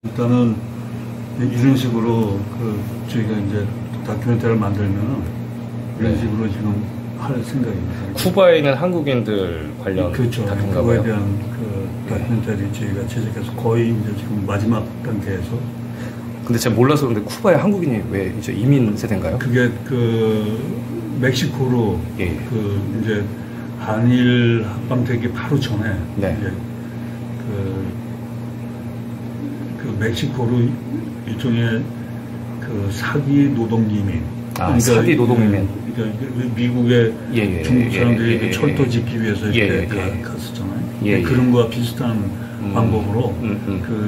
일단은 이런 식으로 저희가 이제 다큐멘터리를 만들면 이런 식으로 지금 할 생각입니다. 쿠바에 있는 한국인들 관련 그렇죠. 다큐인가 그거에 봐요. 대한 다큐멘터리 저희가 제작해서 거의 이제 지금 마지막 단계에서. 근데 제가 몰라서 그런데 쿠바에 한국인이 왜 이제 이민 세대인가요? 그게 멕시코로 예. 이제 한일 합방 되기 바로 전에 네. 이제 멕시코로 일종의 사기 노동 이민. 그러니까 사기 노동 이민. 그러니까 미국의 중국 사람들이 철도 짓기 위해서 이렇게 갔었잖아요. 그런 거와 비슷한 방법으로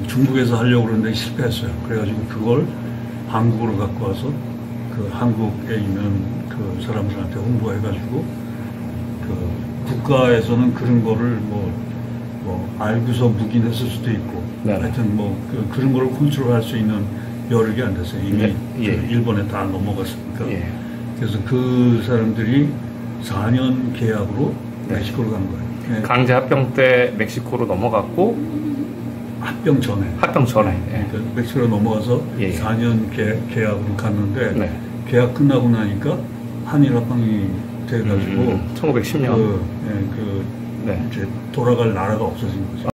중국에서 하려고 그러는데 실패했어요. 그래가지고 그걸 한국으로 갖고 와서 한국에 있는 사람들한테 홍보해가지고 국가에서는 그런 거를 알고서 묵인했을 수도 있고 하여튼 그런 거를 컨트롤할 수 있는 여력이 안 됐어요. 이미 일본에 다 넘어갔으니까. 그래서 그 사람들이 4년 계약으로 멕시코로 간 거예요. 강제 합병 때 멕시코로 넘어갔고 합병 전에. 그러니까 멕시코로 넘어가서 4년 계약으로 갔는데 계약 끝나고 나니까 한일 합방이 돼가지고 1910년 이제 돌아갈 나라가 없어진 거죠.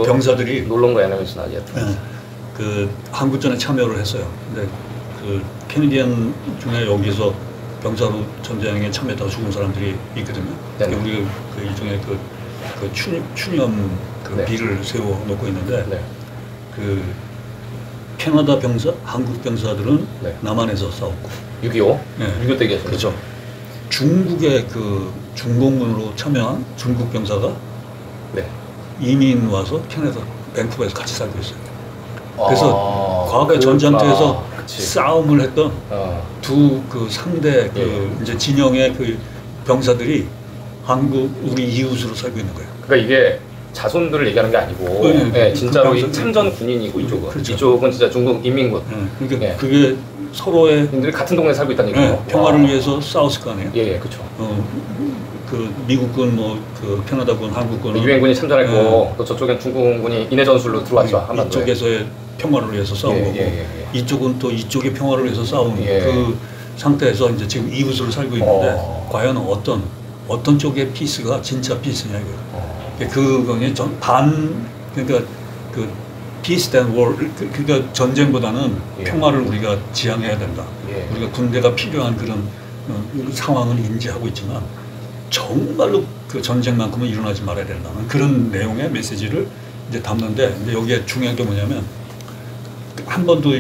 병사들이 놀러 온 거 애니메이션 아니야? 한국전에 참여를 했어요. 근데 캐네디언 중에 여기서 병사로 전쟁에 참여했다가 죽은 사람들이 있거든요. 우리 일종의 추념 비를 세워 놓고 있는데 캐나다 병사, 한국 병사들은 남한에서 싸웠고 6.25? 6.25 때 계셨죠? 그렇죠. 중국의 중공군으로 참여한 중국 병사가 이민 와서 캐나다 밴쿠버에서 같이 살고 있어요. 그래서 과거에 전장터에서 싸움을 했던 두 상대 이제 진영의 병사들이 우리 이웃으로 살고 있는 거예요. 그러니까 이게 자손들을 얘기하는 게 아니고 진짜로 이 참전 군인이고 이쪽은 그렇죠. 이쪽은 진짜 중국 인민군. 그러니까 그게 서로의 인들이 같은 동네에 살고 있다는 얘기죠. 평화를 위해서 싸웠을 거 아니에요. 그렇죠. 미국군, 캐나다군, 한국군, 유엔군이 참전했고 또 저쪽엔 중국군이 인해 전술로 들어왔죠. 한반도에. 이쪽에서의 평화를 위해서 싸운 거고 이쪽은 또 이쪽의 평화를 위해서 싸운 그 상태에서 이제 지금 이웃으로 살고 있는데 과연 어떤 쪽의 피스가 진짜 피스냐 이거예요. 그거는 그러니까 peace than war, 그러니까 전쟁보다는 평화를 우리가 지향해야 된다. 우리가 군대가 필요한 그런 상황을 인지하고 있지만 정말로 전쟁만큼은 일어나지 말아야 된다는 그런 내용의 메시지를 이제 담는데, 근데 여기에 중요한 게 뭐냐면 한 번도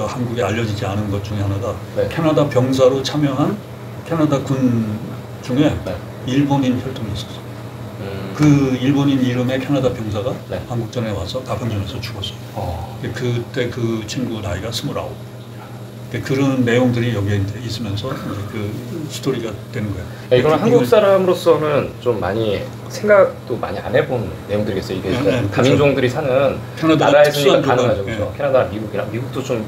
한국에 알려지지 않은 것 중에 하나가 캐나다 병사로 참여한 캐나다 군 중에 일본인 혈통이 있었어요. 그 일본인 이름의 캐나다 병사가 한국전에 와서 가평전에서 죽었어요. 그때 그 친구 나이가 29. 그런 내용들이 여기에 이제 있으면서 이제 그 스토리가 되는 거예요. 이거는 한국 사람으로서는 좀 많이 생각도 많이 안 해본 내용들이겠어요. 이게 다민족들이 사는 나라에서니까 가능하죠. 그렇죠? 캐나다, 미국도 좀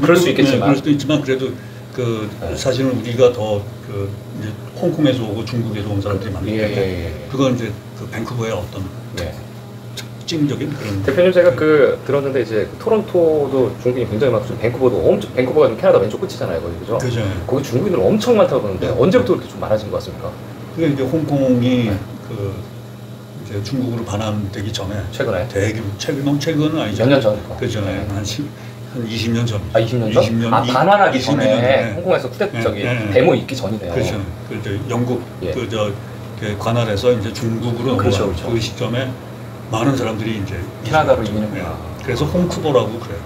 그럴 수 있겠지만 그럴 수도 있지만 그래도 그 사실은 우리가 더 그 이제 홍콩에서 오고 중국에서 온 사람들이 많기 때문에 그건 이제 그 밴쿠버의 어떤 특징적인 그런 대표님 제가 그 들었는데 이제 토론토도 중국인이 굉장히 많고 밴쿠버가 좀 캐나다 왼쪽 끝이잖아요, 거기 그죠? 그죠. 거기 중국인들 엄청 많다고 그러는데 언제부터 그렇게 좀 많아진 것 같습니까? 그게 이제 홍콩이 그 이제 중국으로 반환되기 전에 최근에 최근은 아니죠. 몇 년 전일까? 그 전에 한 20년 전. 20년 전? 20년, 반환하기 전에 전에. 홍콩에서 데모 있기 전이네요. 그렇죠. 그 이제 영국 그 관할에서 이제 중국으로 그렇죠. 그 시점에 많은 사람들이 이제 캐나다로 이민했구나. 그래서 홍쿠버라고 그래요.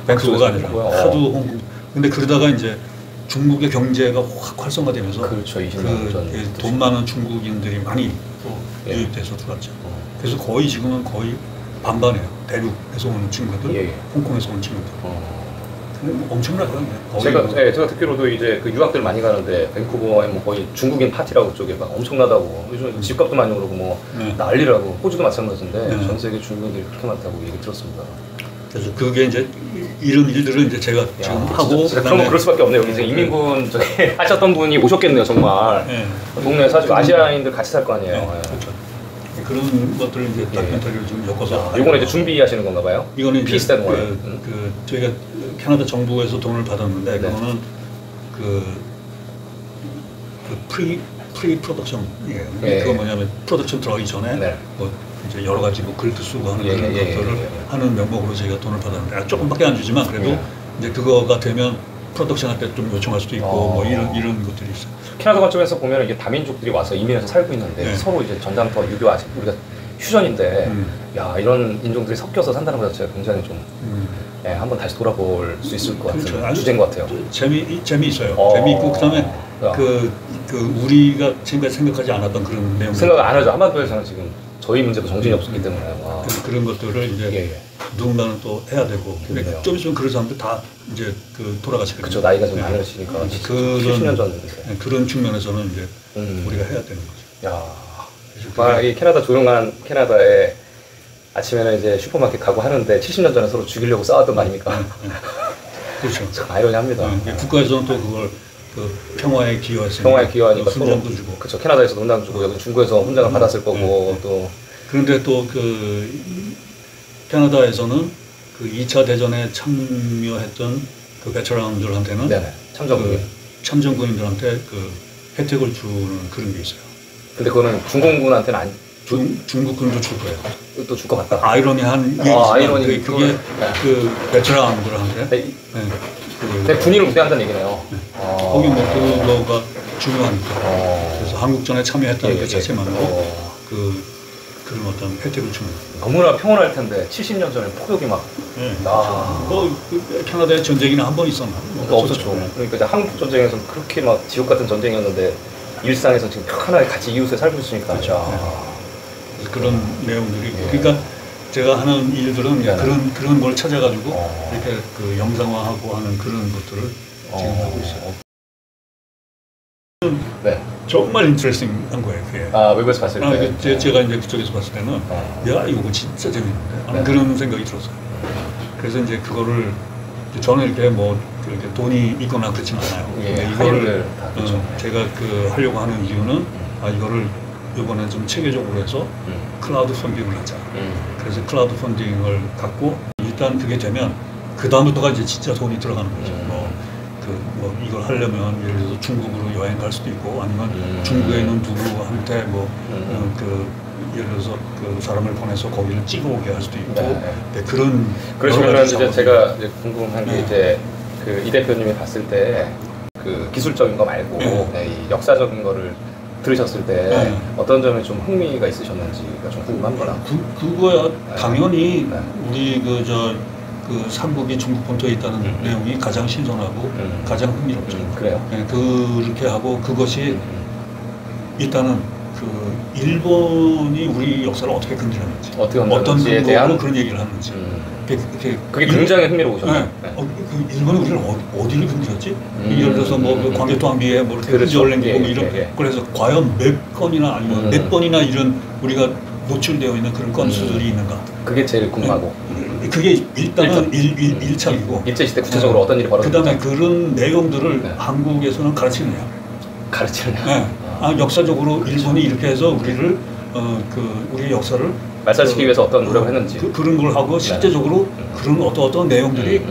밴쿠버가 아니라 하도 홍콩. 근데 그러다가 이제 중국의 경제가 확 활성화되면서 그렇죠. 20년 전. 돈 많은 중국인들이 많이 또 유입돼서 들어왔죠. 그래서 거의 지금은 거의 반반이에요. 대륙에서 오는 친구들, 홍콩에서 온 친구들. 엄청나거든요. 제가 듣기로도 이제 그 유학들 많이 가는데 밴쿠버에 뭐 거의 중국인 파티라고 쪽에 막 엄청나다고 요즘 집값도 많이 오르고 뭐 난리라고 호주도 마찬가지인데 전 세계 중국인들이 그렇게 많다고 얘기 들었습니다. 그래서 그게 이제 이런 일들을 이제 제가 지금 하고 그러면 그럴 수밖에 없네요. 이제 이민군 저기 하셨던 분이 오셨겠네요, 정말. 동네 사실 아시아인들 같이 살 거 아니에요. 그렇죠. 그런 것들을 이제 다큐멘터리를 지금 엮어서. 이거는 이제 준비하시는 건가 봐요? 이거는 이제 피스 저희가 캐나다 정부에서 돈을 받았는데 그거는 프리 프로덕션이에요. 그거 뭐냐면 프로덕션 들어가기 전에 뭐 이제 여러 가지 뭐 글도 쓰고 하는 그런 것들을 하는 명목으로 저희가 돈을 받았는데 조금밖에 안 주지만 그래도 이제 그거가 되면 프로덕션한테 좀 요청할 수도 있고 뭐 이런 것들이 있어요. 캐나다 관점에서 보면 이게 다민족들이 와서 이민해서 살고 있는데 서로 이제 전장터 유교 아직 우리가 휴전인데 야 이런 인종들이 섞여서 산다는 것 자체가 굉장히 좀 한번 다시 돌아볼 수 있을 것 같은 주제인 것 같아요. 재미있어요. 재미있고 그다음에 그 우리가 지금까지 생각하지 않았던 그런 내용 생각을 안 하죠. 한반도에서는 지금 저희 문제도 정신이 없었기 때문에 그런 것들을 이제 누군가는 또 해야 되고 근데 좀 있으면 그런 사람들 다 이제 돌아가시거든요. 그렇죠. 나이가 좀 많으시니까 70년 전 그런 측면에서는 이제 우리가 해야 되는 거죠. 야, 이 캐나다 조용한 캐나다에 아침에는 이제 슈퍼마켓 가고 하는데 70년 전에 서로 죽이려고 싸웠던 거 아닙니까? 그렇죠. 참 아이러니합니다. 국가에서는 또 그걸 평화에 기여했으니까. 평화에 기여하니까 훈장도 주고. 그렇죠. 캐나다에서도 훈장 주고 여기 중국에서 훈장을 받았을 거고 또. 그런데 또 캐나다에서는 2차 대전에 참여했던 베테랑들한테는 참전군인들한테 혜택을 주는 그런 게 있어요. 근데 그거는 중공군한테는 중국군도 줄 거예요. 또 줄 것 같다. 아이러니한 아이러니 그게 베테랑들한테 군인을 우대한다는 얘기네요. 거기 뭐 그거가 중요하니까. 그래서 한국전에 참여했다는 그 자체만으로 그런 어떤 혜택을 주는. 너무나 평온할 텐데 70년 전에 폭격이 막. 캐나다에 전쟁이나 한 번 있었나? 없었죠. 그러니까 이제 한국 전쟁에서 그렇게 막 지옥 같은 전쟁이었는데 일상에서 지금 편하게 같이 이웃에 살고 있으니까. 그런 내용들이 그러니까 제가 하는 일들은 그런 걸 찾아가지고 이렇게 영상화하고 하는 그런 것들을 지금 하고 있어요. 정말 인트레스팅한 거예요. 그게. 외국에서 봤을 때. 제가 이제 그쪽에서 봤을 때는 야 이거 진짜 재밌는데 그런 생각이 들었어요. 그래서 이제 그거를 저는 이렇게 뭐 이렇게 돈이 있거나 그렇진 않아요. 이거를 제가 하려고 하는 이유는 이거를 이번에 좀 체계적으로 해서 클라우드 펀딩을 하자. 그래서 클라우드 펀딩을 갖고 일단 그게 되면 그 다음부터가 이제 진짜 돈이 들어가는 거죠. 뭐 이걸 하려면 예를 들어서 중국으로 여행 갈 수도 있고 아니면 중국에 있는 누구한테 예를 들어서 그 사람을 보내서 거기를 찍어오게 할 수도 있고 그러시면 이제 제가 이제 궁금한 게 이제 이 대표님이 봤을 때 그 기술적인 거 말고 이 역사적인 거를 들으셨을 때 어떤 점에 좀 흥미가 있으셨는지가 좀 궁금합니다. 그거야 당연히 우리 삼국이 중국 본토에 있다는 내용이 가장 신선하고 가장 흥미롭죠. 그래요? 그렇게 하고 그것이 일단은 일본이 우리 역사를 어떻게 건드렸는지 어떤 근거로 그런 얘기를 하는지 그게 굉장히 흥미로우셨네요. 네. 네. 그 일본이 우리를 어디를 건드렸지? 예를 들어서 뭐 그 광개토항비에 뭐 이렇게 그렇죠. 흔적을 남기고 이런 그래서 과연 몇 건이나 아니면 몇 번이나 이런 우리가 노출되어 있는 그런 건수들이 있는가? 그게 제일 궁금하고. 그게 일단은 일차이고 일제시대 구체적으로 어떤 일이 벌어졌는지. 그다음에 그런 내용들을 한국에서는 가르치느냐? 가르치느냐? 네. 역사적으로 일본이 이렇게 해서 우리를 우리의 역사를 말살시키기 위해서 어떤 노력을 했는지 그런 걸 하고 실제적으로 그런 어떤 내용들이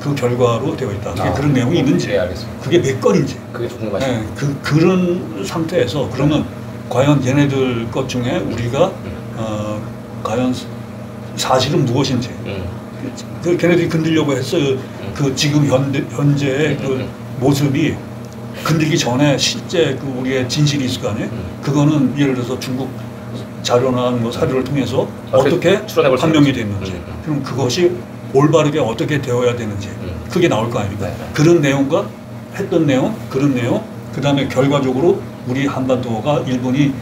그 결과로 되어 있다. 그런 내용이 있는지, 알겠습니다. 그게 몇 건인지. 그게 궁금하시죠. 네. 그런 상태에서 그러면 과연 얘네들 것 중에 우리가 과연 사실은 무엇인지. 걔네들이 건들려고 했어요. 그 지금 현재의 그 모습이 건들기 전에 실제 그 우리의 진실이 있을 거 아니에요? 그거는 예를 들어서 중국 자료나 뭐 사료를 통해서 어떻게 판명이 됐는지, 그럼 그것이 올바르게 어떻게 되어야 되는지, 그게 나올 거 아닙니까? 그런 내용과 했던 내용, 그런 내용, 그 다음에 결과적으로 우리 한반도가 일본이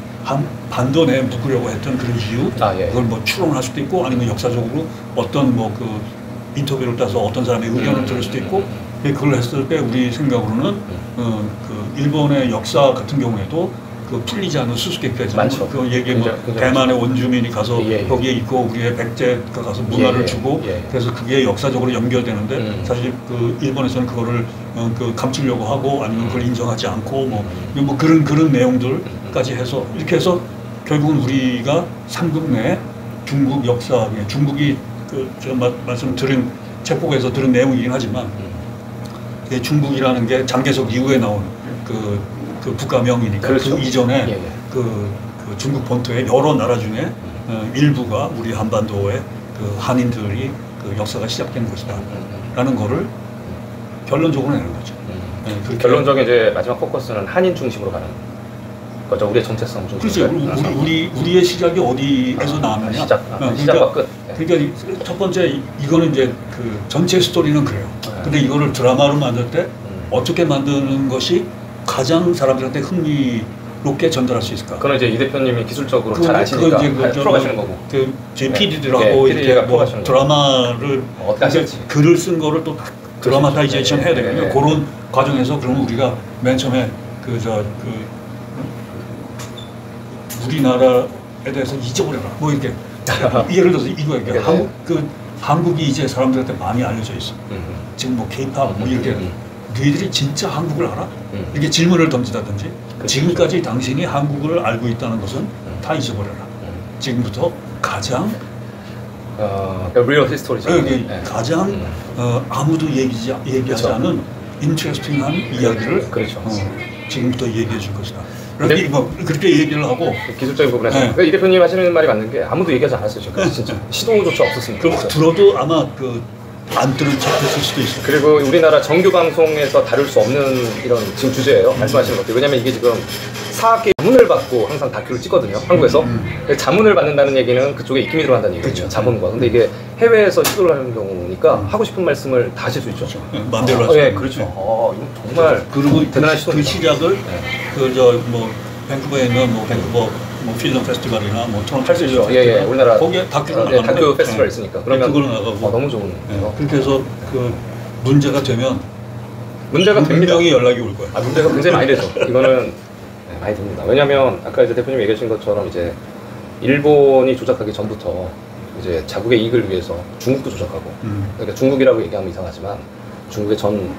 반도 내에 묶으려고 했던 그런 이유, 그걸 뭐 추론할 수도 있고, 아니면 역사적으로 어떤 뭐 그 인터뷰를 따서 어떤 사람의 의견을 들을 수도 있고, 그걸 했을 때 우리 생각으로는 그 일본의 역사 같은 경우에도 그 풀리지 않은 수수께끼가 많죠. 그 얘기 뭐 대만의 원주민이 가서 거기에 있고 우리의 백제가 가서 문화를 주고 그래서 그게 역사적으로 연결되는데 사실 그 일본에서는 그거를 그 감추려고 하고 아니면 그걸 인정하지 않고 뭐 그런 내용들까지 해서 이렇게 해서 결국은 우리가 삼국 내 중국 역사 중국이 그 제가 말씀드린 책복에서 들은 내용이긴 하지만 중국이라는 게 장개석 이후에 나온 그 국가명이니까 그렇죠. 그 이전에 그 중국 본토의 여러 나라 중에 일부가 우리 한반도의 그 한인들이 그 역사가 시작된 것이다 라는 거를 결론적으로 내는 거죠. 결론적인 이제 마지막 포커스는 한인 중심으로 가는 거죠. 우리의 정체성 중심으로. 그렇죠. 우리의 시작이 어디에서 나왔느냐. 시작과 끝. 그러니까 첫 번째 이거는 이제 그 전체 스토리는 그래요. 근데 이거를 드라마로 만들 때 어떻게 만드는 것이 가장 사람들한테 흥미롭게 전달할 수 있을까? 그건 이제 이 대표님이 기술적으로 잘 아시니까 풀어가시는 거고. 제 PD들하고 이렇게 뭐 드라마를 글을 쓴 거를 또 드라마타이제이션 해야 되거든요. 그런 과정에서 그러면 우리가 맨 처음에 우리나라에 대해서 잊어버려라. 뭐 이렇게 예를 들어서 이거 얘기해. 한국이 이제 사람들한테 많이 알려져 있어. 지금 뭐 K-pop 뭐 이렇게. 너희들이 진짜 한국을 알아? 이렇게 질문을 던지다든지 지금까지 당신이 한국을 알고 있다는 것은 다 잊어버려라. 지금부터 가장 리얼 히스토리죠. 가장 아무도 얘기하지 않은 인트레스팅한 이야기를 지금부터 얘기해 줄 것이다. 그렇게 얘기를 하고 기술적인 부분에서 그러니까 이 대표님 하시는 말이 맞는 게 아무도 얘기하지 않았어요. 지금 진짜 시도조차 없었습니다. 그럼 들어도 아마 안 들은 척했을 수도 있어요. 그리고 우리나라 정규 방송에서 다룰 수 없는 이런 지금 주제예요. 말씀하시는 것들. 왜냐면 이게 지금 사학계 자문을 받고 항상 다큐를 찍거든요. 한국에서. 자문을 받는다는 얘기는 그쪽에 입김이 들어간다는 얘기죠. 그렇죠. 자문과. 근데 이게 해외에서 시도를 하는 경우니까 하고 싶은 말씀을 다 하실 수 있죠. 마음대로 하죠. 네, 그렇죠. 이건 정말 그리고 대단한 시도입니다. 그 시작을 밴쿠버에 있는 밴쿠버 필름 페스티벌이나 토론토 페스티벌 우리나라 거기에 다큐를 다큐 페스티벌 있으니까 그러면 그걸로 나가고 너무 좋은 그렇게 해서 그 문제가 되면 문제가 됩니다. 분명히 연락이 올 거예요. 문제가 굉장히 많이 되죠. 이거는 많이 됩니다. 왜냐하면 아까 이제 대표님 얘기하신 것처럼 이제 일본이 조작하기 전부터 이제 자국의 이익을 위해서 중국도 조작하고 그러니까 중국이라고 얘기하면 이상하지만 중국의 전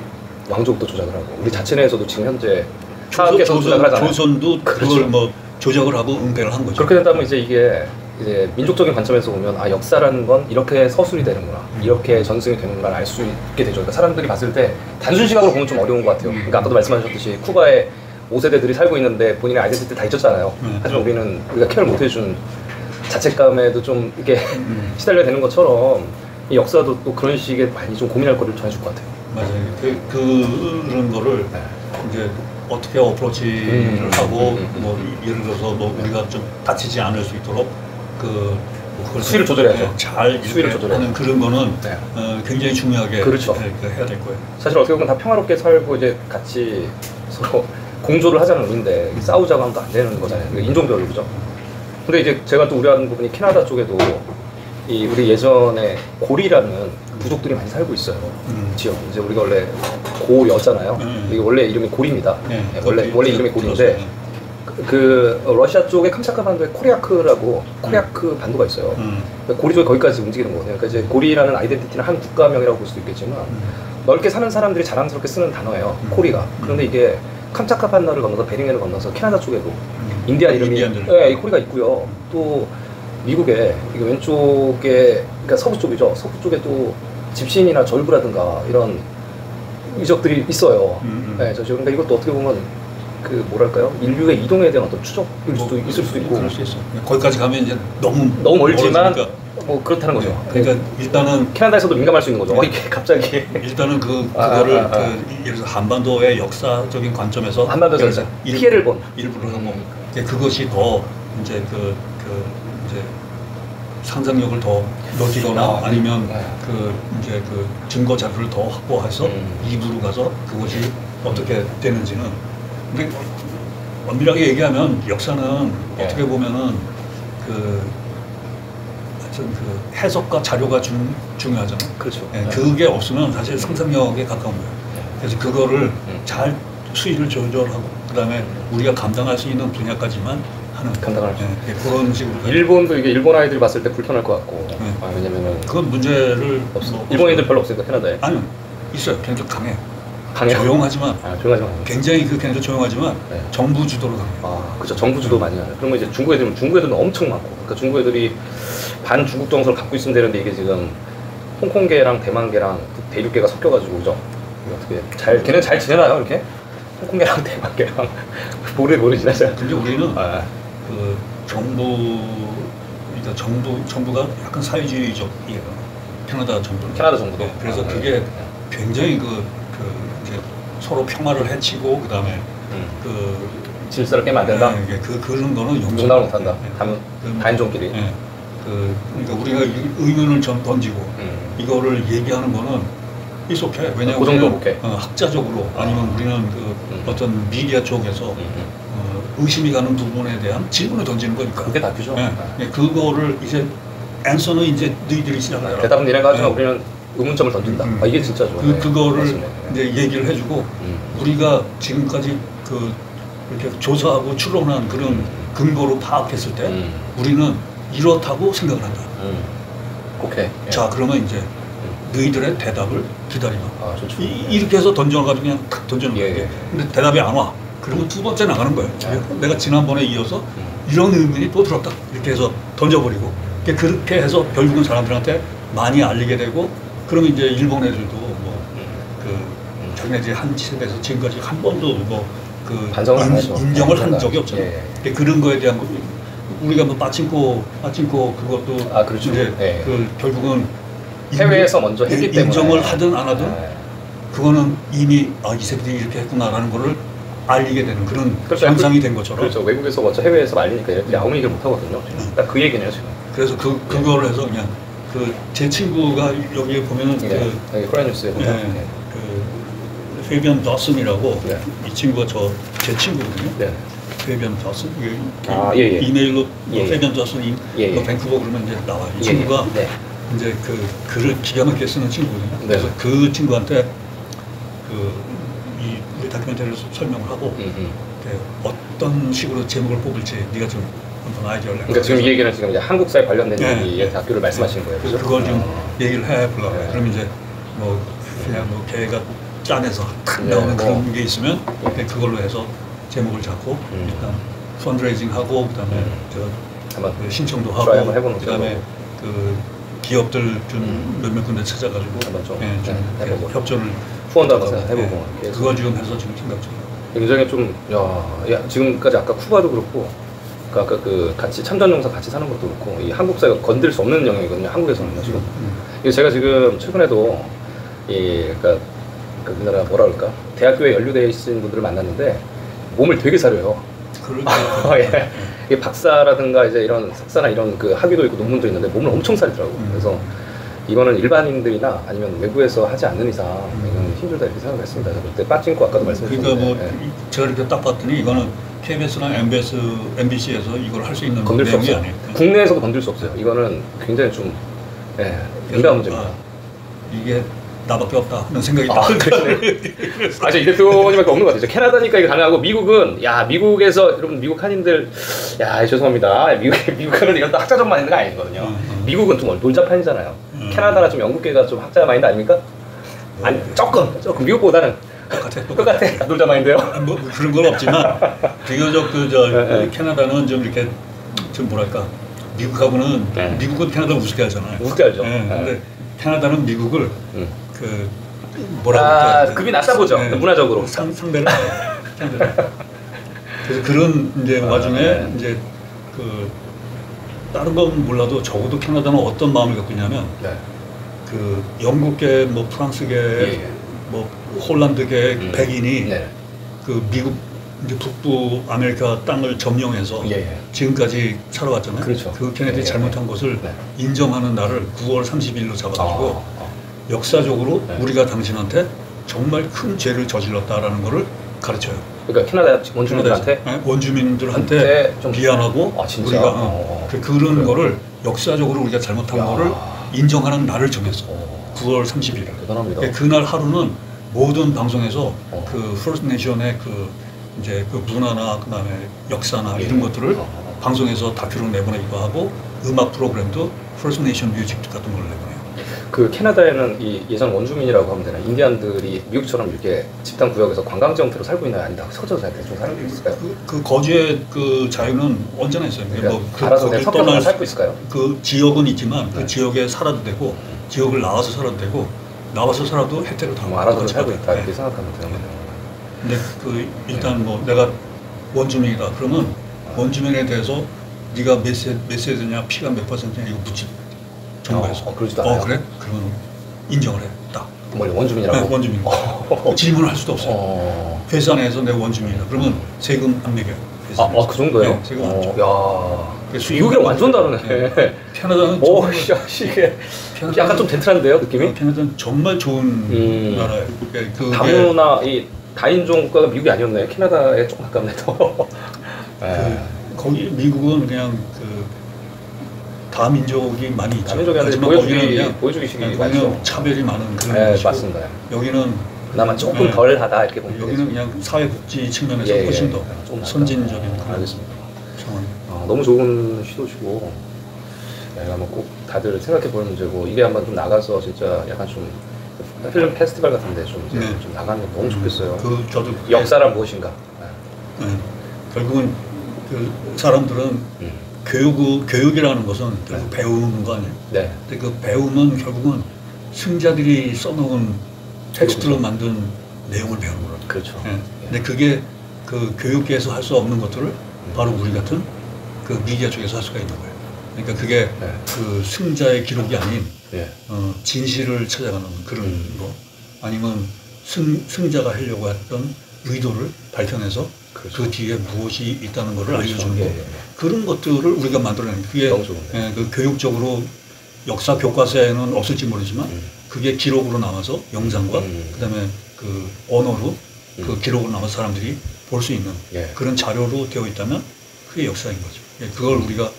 왕족도 조작을 하고 우리 자체 내에서도 지금 현재 조선도 그걸 조작을 하고 은폐를 한 거죠. 그렇게 된다면 이제 이게 이제 민족적인 관점에서 보면 역사라는 건 이렇게 서술이 되는구나, 이렇게 전승이 되는구나 알 수 있게 되죠. 그러니까 사람들이 봤을 때 단순 시각으로 보면 좀 어려운 것 같아요. 그러니까 아까도 말씀하셨듯이 쿠바에 5세대들이 살고 있는데 본인의 아이덴티티 다 잊었잖아요. 하지만 우리가 케어를 못 해준 자책감에도 좀 이렇게 시달려야 되는 것처럼 이 역사도 또 그런 식의 많이 좀 고민할 거를 전해줄 것 같아요. 맞아요. 그런 거를 이제 어떻게 어프로치를 하고 예를 들어서 우리가 좀 다치지 않을 수 있도록 그걸 수위를 조절해야죠. 잘 수위를 조절하는 그런 거는 굉장히 중요하게 그렇죠. 해야 될 거예요. 사실 어떻게 보면 다 평화롭게 살고 이제 같이 서로 공조를 하자는 의미인데 싸우자고 하면 안 되는 거잖아요. 인종별로 그죠? 근데 이제 제가 또 우려하는 부분이 캐나다 쪽에도 우리 예전에 고리라는 부족들이 많이 살고 있어요. 지역. 이제 우리가 원래 고여잖아요. 이게 원래 이름이 고리입니다. 원래 이름이 고리인데 그 러시아 쪽에 캄차카 반도에 코리아크라고 코리아크 반도가 있어요. 고리 쪽에 거기까지 움직이는 거거든요. 그러니까 이제 고리라는 아이덴티티는 한 국가명이라고 볼 수도 있겠지만 넓게 사는 사람들이 자랑스럽게 쓰는 단어예요. 코리가. 그런데 이게 캄차카 반도를 건너서 베링해를 건너서 캐나다 쪽에도 인디안 이름이 이 코리가 있고요. 또 미국에 이게 왼쪽에 그러니까 서부 쪽이죠. 서부 쪽에 또 집신이나 절구라든가 이런 이적들이 있어요. 네, 그러니까 이것도 어떻게 보면 그 뭐랄까요? 인류의 이동에 대한 어떤 추적일 수도 있을 수도 있고. 그럴 수 있어. 거기까지 가면 이제 너무 멀지만 뭐 그렇다는 거죠. 그러니까 일단은 캐나다에서도 민감할 수 있는 거죠. 이게 갑자기 일단은 그거를 예를 들어서 한반도의 역사적인 관점에서 한반도에서 피해를 본 일부러 하고 그것이 더 이제 이제 상상력을 더 높이거나 아니면 그 이제 그 증거 자료를 더 확보해서 입으로 가서 그것이 어떻게 되는지는 우리 엄밀하게 얘기하면 역사는 어떻게 보면은 하여튼 그 해석과 자료가 중요하잖아요. 그렇죠. 그게 없으면 사실 상상력에 가까운 거예요. 그래서 그거를 잘 수위를 조절하고 그다음에 우리가 감당할 수 있는 분야까지만 하는 감당할 수 그런 식으로. 일본도 이게 일본 아이들이 봤을 때 불편할 것 같고. 왜냐면은 그건 문제를 없어. 일본인들 별로 없으니까 캐나다에. 아니요, 있어요. 굉장히 강해요. 조용하지만 굉장히 굉장히 조용하지만 정부 주도로 강해요. 그렇죠. 정부 주도 많이 하요. 그러면 이제 중국 애들은 엄청 많고. 그러니까 중국 애들이 반 중국 정서를 갖고 있으면 되는데 이게 지금 홍콩계랑 대만계랑 대륙계가 섞여가지고 그죠? 어떻게 걔는 잘 지내나요 이렇게? 홍콩계랑 대만계랑 모르지나요? 근데 우리는 그 그러니까 정부가 약간 사회주의적이에요. 캐나다 정부도. 그래서 그게 굉장히 이제 서로 평화를 해치고 그다음에 질서를 깨면 안 된다. 그런 거는 용납을 못한다. 다인종끼리. 그러니까 우리가 의문을 좀 던지고 이거를 얘기하는 거는 이속해. 왜냐하면 우리는 학자적으로 아니면 우리는 어떤 미디어 쪽에서 의심이 가는 부분에 대한 질문을 던지는 거니까. 그게 다큐죠. 그거를 이제 앤서는 이제 너희들이 시작해라. 대답은 니네가 하지만 우리는 의문점을 던진다. 이게 진짜죠. 그거를 이제 얘기를 해주고 우리가 지금까지 이렇게 조사하고 추론한 그런 근거로 파악했을 때 우리는 이렇다고 생각을 한다. 오케이. 자, 그러면 이제 너희들의 대답을 기다리면 이렇게 해서 던져가지고 그냥 탁 던져놓은 거예요. 근데 대답이 안 와. 그러면 두 번째 나가는 거예요. 내가 지난번에 이어서 이런 의문이 또 들었다. 이렇게 해서 던져버리고 그렇게 해서 결국은 사람들한테 많이 알리게 되고 그러면 이제 일본 애들도 자기네들이 한 세대에서 지금까지 한 번도 인정을 한 적이 없잖아요. 그런 거에 대한 우리가 빠친코 그것도 그렇죠. 이제 결국은 해외에서 먼저 했기 때문에 인정을 하든 안 하든 그거는 이미 이 새끼들이 이렇게 했구나라는 거를 알리게 되는 그런 현상이 된 것처럼. 그렇죠. 외국에서 먼저 해외에서 말리니까 이렇게 아무 얘기를 못 하거든요. 딱 그 얘기네요 지금. 그래서 그거를 해서 그냥 제 친구가 여기 보면은 코리아뉴스에 보면 페비언 더슨이라고 이 친구가 제 친구거든요. 페비언 더슨 이메일로 페비언 더슨이 밴쿠버 그러면 이제 나와요. 이 친구가 이제 글을 기가 막히게 쓰는 친구거든요. 그래서 그 친구한테 우리 다큐멘터리를 설명을 하고 어떤 식으로 제목을 뽑을지 네가 좀 한번 아이디어를. 그러니까 지금 이 얘기는 지금 이제 한국사에 관련된 얘기의 다큐를 말씀하시는 거예요. 그래서 그걸 좀 얘기를 해보려고 해요. 그럼 이제 그냥 걔가 짠해서 탁 나오는 그런 게 있으면 그걸로 해서 제목을 잡고 일단 펀드레이징하고 그다음에 신청도 하고 그다음에 기업들 좀 몇몇 군데 찾아가지고 좀 협조를 후원도 한번 해보고 그거 지금 해서 지금 생각 중이에요. 굉장히 좀 지금까지 아까 쿠바도 그렇고 아까 같이 참전 용사 같이 사는 것도 그렇고 이 한국 사회가 건들 수 없는 영역이거든요. 한국에서는 지금. 제가 지금 최근에도 그러니까 우리나라 뭐라 그럴까 대학교에 연루되어 있는 분들을 만났는데 몸을 되게 사려요. 이게 박사라든가 이제 이런 석사나 이런 학위도 있고 논문도 있는데 몸을 엄청 사리더라고. 그래서 이거는 일반인들이나 아니면 외부에서 하지 않는 이상 이건 힘들다 이렇게 생각했습니다. 그때 빠진코 아까도 말씀드렸는데. 그러니까 제가 이렇게 딱 봤더니 이거는 KBS나 MBC에서 이걸 할 수 있는 건들 수 없어요. 아니에요. 국내에서도 건들 수 없어요. 이거는 굉장히 좀 네, 민감한 문제입니다. 이게 나밖에 없다 하는 생각이 나. 아, 이 대표님밖에 없는 것 같아요. 캐나다니까 이게 가능하고 미국은 미국에서 여러분 미국 한인들 죄송합니다. 미국은 이건 또 학자적 마인드가 아니거든요. 미국은 좀 놀자판이잖아요. 캐나다나 좀 영국계가 좀 학자 마인드 아닙니까? 아니 조금 미국보다는 똑같아. 놀자 마인드요. 뭐 그런 건 없지만 비교적 캐나다는 좀 이렇게 좀 뭐랄까 미국하고는 미국은 캐나다 우습게 하잖아요. 우습게 하죠. 근데 캐나다는 미국을 급이 낮다 보죠. 문화적으로 상대를 그래서 그런 이제 와중에 이제 그 다른 건 몰라도 적어도 캐나다는 어떤 마음을 갖고 있냐면 그 영국계 뭐 프랑스계 뭐 홀란드계 백인이 그 미국 이제 북부 아메리카 땅을 점령해서 지금까지 살아왔잖아요. 그렇죠. 그 걔네들이 잘못한 것을 인정하는 날을 9월 30일로 잡아가지고 역사적으로 우리가 당신한테 정말 큰 죄를 저질렀다라는 것을 가르쳐요. 그러니까 캐나다 원주민들한테? 원주민들한테 좀 미안하고 진짜? 우리가 그런 거를 역사적으로 우리가 잘못한 거를 인정하는 날을 정했어. 9월 30일. 대단합니다. 그날 하루는 모든 방송에서 그 First Nation의 그 이제 그 문화나 그다음에 역사나 이런 것들을 방송에서 다큐로 내보내기도 하고 음악 프로그램도 First Nation 뮤직 같은 걸 내보내요. 그 캐나다에는 이 예전 원주민이라고 하면 되나 인디안들이 미국처럼 이렇게 집단 구역에서 관광지 형태로 살고 있나요? 아니다 서져서 대충 살고 있을까요? 그 거주의 그 자유는 언제나 있어요. 그러니까 뭐 알아서 그냥 섞여서 살고 있을까요? 그 지역은 있지만 그 지역에 살아도 되고 지역을 나와서 살아도 되고 나와서 살아도 혜택을 다 알아서 살고 있다 이렇게 생각하면 되는 근데 그 일단 뭐 내가 원주민이다 그러면 원주민에 대해서 네가 몇 세대냐 피가 몇 %냐 이거 묻지 정부에서. 그러지도 않아요. 그래? 그러면 인정을 해. 딱. 원주민이라고? 네, 원주민. 질문을 할 수도 없어요. 회사 내에서 내가 원주민이다. 그러면 세금 안 매겨요. 그 정도예요? 네, 세금 안 줘. 미국이랑 완전 다르네. 캐나다는 이게 약간 좀 젠틀한데요, 느낌이? 캐나다는 정말 좋은 나라예요. 다문화 이 다인종 국가가 미국이 아니었나요? 캐나다에 좀 가깝네 더. 거기 미국은 그냥 그 다민족이 많이 있죠. 다민족이 아니라 보여주기식이 많죠. 차별이 많은 그런 곳이고 맞습니다. 여기는 그나마 조금 덜하다 이렇게 보면 여기는 그냥 사회복지 측면에서 훨씬 더 선진적인 그런 상황. 너무 좋은 시도시고 한번 꼭 다들 생각해 볼 문제고 이게 한번 좀 나가서 진짜 약간 좀 필름 페스티벌 같은데 좀 나가면 너무 좋겠어요. 저도 역사란 무엇인가. 결국은 그 사람들은 교육이라는 것은 결국 배우는 거 아니에요. 근데 그 배움은 결국은 승자들이 써놓은 텍스트로 만든 내용을 배우는 거예요. 그렇죠. 근데 그게 그 교육계에서 할 수 없는 것들을 바로 우리 같은 그 미디어 쪽에서 할 수가 있는 거예요. 그러니까 그게 그 승자의 기록이 아닌 진실을 찾아가는 그런 거 아니면 승자가 하려고 했던 의도를 밝혀내서 그 뒤에 무엇이 있다는 것을 알려주는 거 그런 것들을 우리가 만들어내는 그게 그 교육적으로 역사 교과서에는 없을지 모르지만 그게 기록으로 남아서 영상과 그다음에 그 언어로 그 기록으로 남아서 사람들이 볼 수 있는 그런 자료로 되어 있다면 그게 역사인 거죠. 그걸 우리가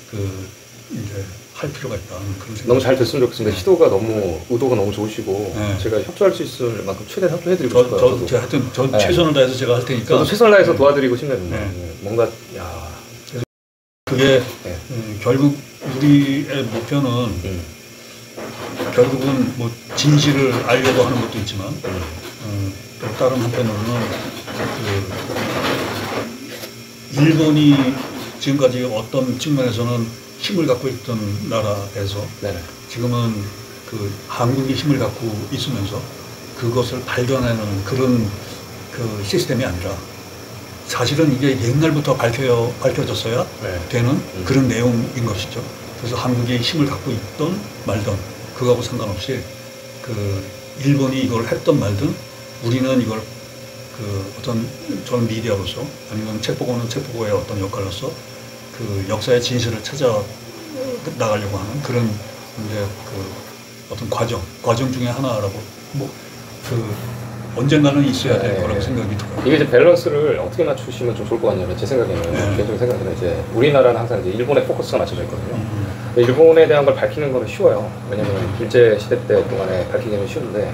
그 이제 할 필요가 있다는 그런 생각. 너무 잘 됐으면 좋겠습니다. 시도가 너무 의도가 너무 좋으시고 제가 협조할 수 있을 만큼 최대한 협조해드리고 싶어요. 제가 하여튼 전 최선을 다해서 제가 할 테니까. 저도 최선을 다해서 도와드리고 싶네요. 뭔가 그게 결국 우리의 목표는 결국은 뭐 진실을 알려고 하는 것도 있지만 또 다른 한편으로는 그 일본이 지금까지 어떤 측면에서는 힘을 갖고 있던 나라에서 지금은 그 한국이 힘을 갖고 있으면서 그것을 발견하는 그런 그 시스템이 아니라 사실은 이게 옛날부터 밝혀졌어야 되는 그런 내용인 것이죠. 그래서 한국이 힘을 갖고 있던 말든 그거하고 상관없이 그 일본이 이걸 했던 말든 우리는 이걸 그 어떤 전 미디어로서 아니면 책보고는 책보고의 어떤 역할로서 그 역사의 진실을 찾아 나가려고 하는 그런 이제 그 어떤 과정 중에 하나라고 뭐 그 언젠가는 있어야 될 거라고 생각이 들어요. 이게 이제 밸런스를 어떻게 맞추시면 좀 좋을 것 같냐면 제 생각에는 개인적인 생각에는 이제 우리나라는 항상 이제 일본에 포커스가 맞춰져 있거든요. 일본에 대한 걸 밝히는 거는 쉬워요. 왜냐면 일제 시대 때 동안에 밝히기는 쉬운데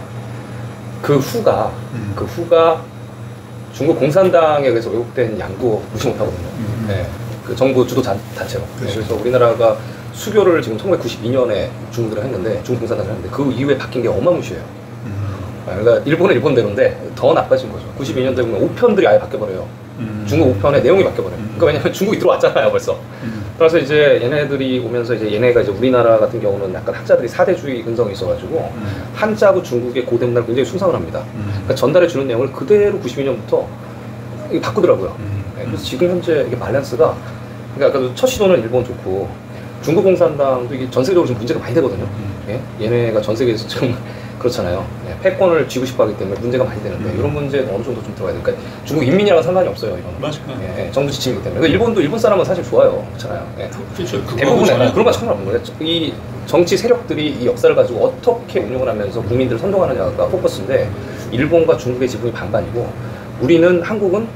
그 후가 중국 공산당에 의해서 왜곡된 양도 무시 못하거든요. 네. 그 정부 주도 단체로. 그래서 우리나라가 수교를 지금 1992년에 중국이랑 했는데 중국 공산당을 했는데 그 이후에 바뀐 게 어마무시해요. 그러니까 일본은 일본대로인데 더 나빠진 거죠. 92년도에 보면 우편들이 아예 바뀌어버려요. 중국 우편의 내용이 바뀌어버려요. 그러니까 왜냐면 중국이 들어왔잖아요, 벌써. 그래서 이제 얘네들이 오면서 이제 얘네가 이제 우리나라 같은 경우는 약간 학자들이 사대주의 근성이 있어가지고 한자하고 중국의 고대 문화를 굉장히 순상을 합니다. 그러니까 전달해 주는 내용을 그대로 92년부터 바꾸더라고요. 그래서 지금 현재 이게 밸런스가 그러니까 아까 첫 시도는 일본 좋고 중국 공산당도 이게 전 세계적으로 좀 문제가 많이 되거든요. 예? 얘네가 전 세계에서 지금 그렇잖아요. 예, 패권을 쥐고 싶어 하기 때문에 문제가 많이 되는데 이런 문제는 어느 정도 좀 들어가야 돼요. 그러니까 중국 인민이랑 상관이 없어요. 이건. 맞아요. 예, 정부 지침이기 때문에. 그러니까 일본도 일본 사람은 사실 좋아요. 그렇잖아요. 예. 그렇죠. 대부분의 그런 거 상관없는 거예요. 이 정치 세력들이 이 역사를 가지고 어떻게 운영을 하면서 국민들을 선동하느냐가 포커스인데 일본과 중국의 지분이 반반이고 우리는 한국은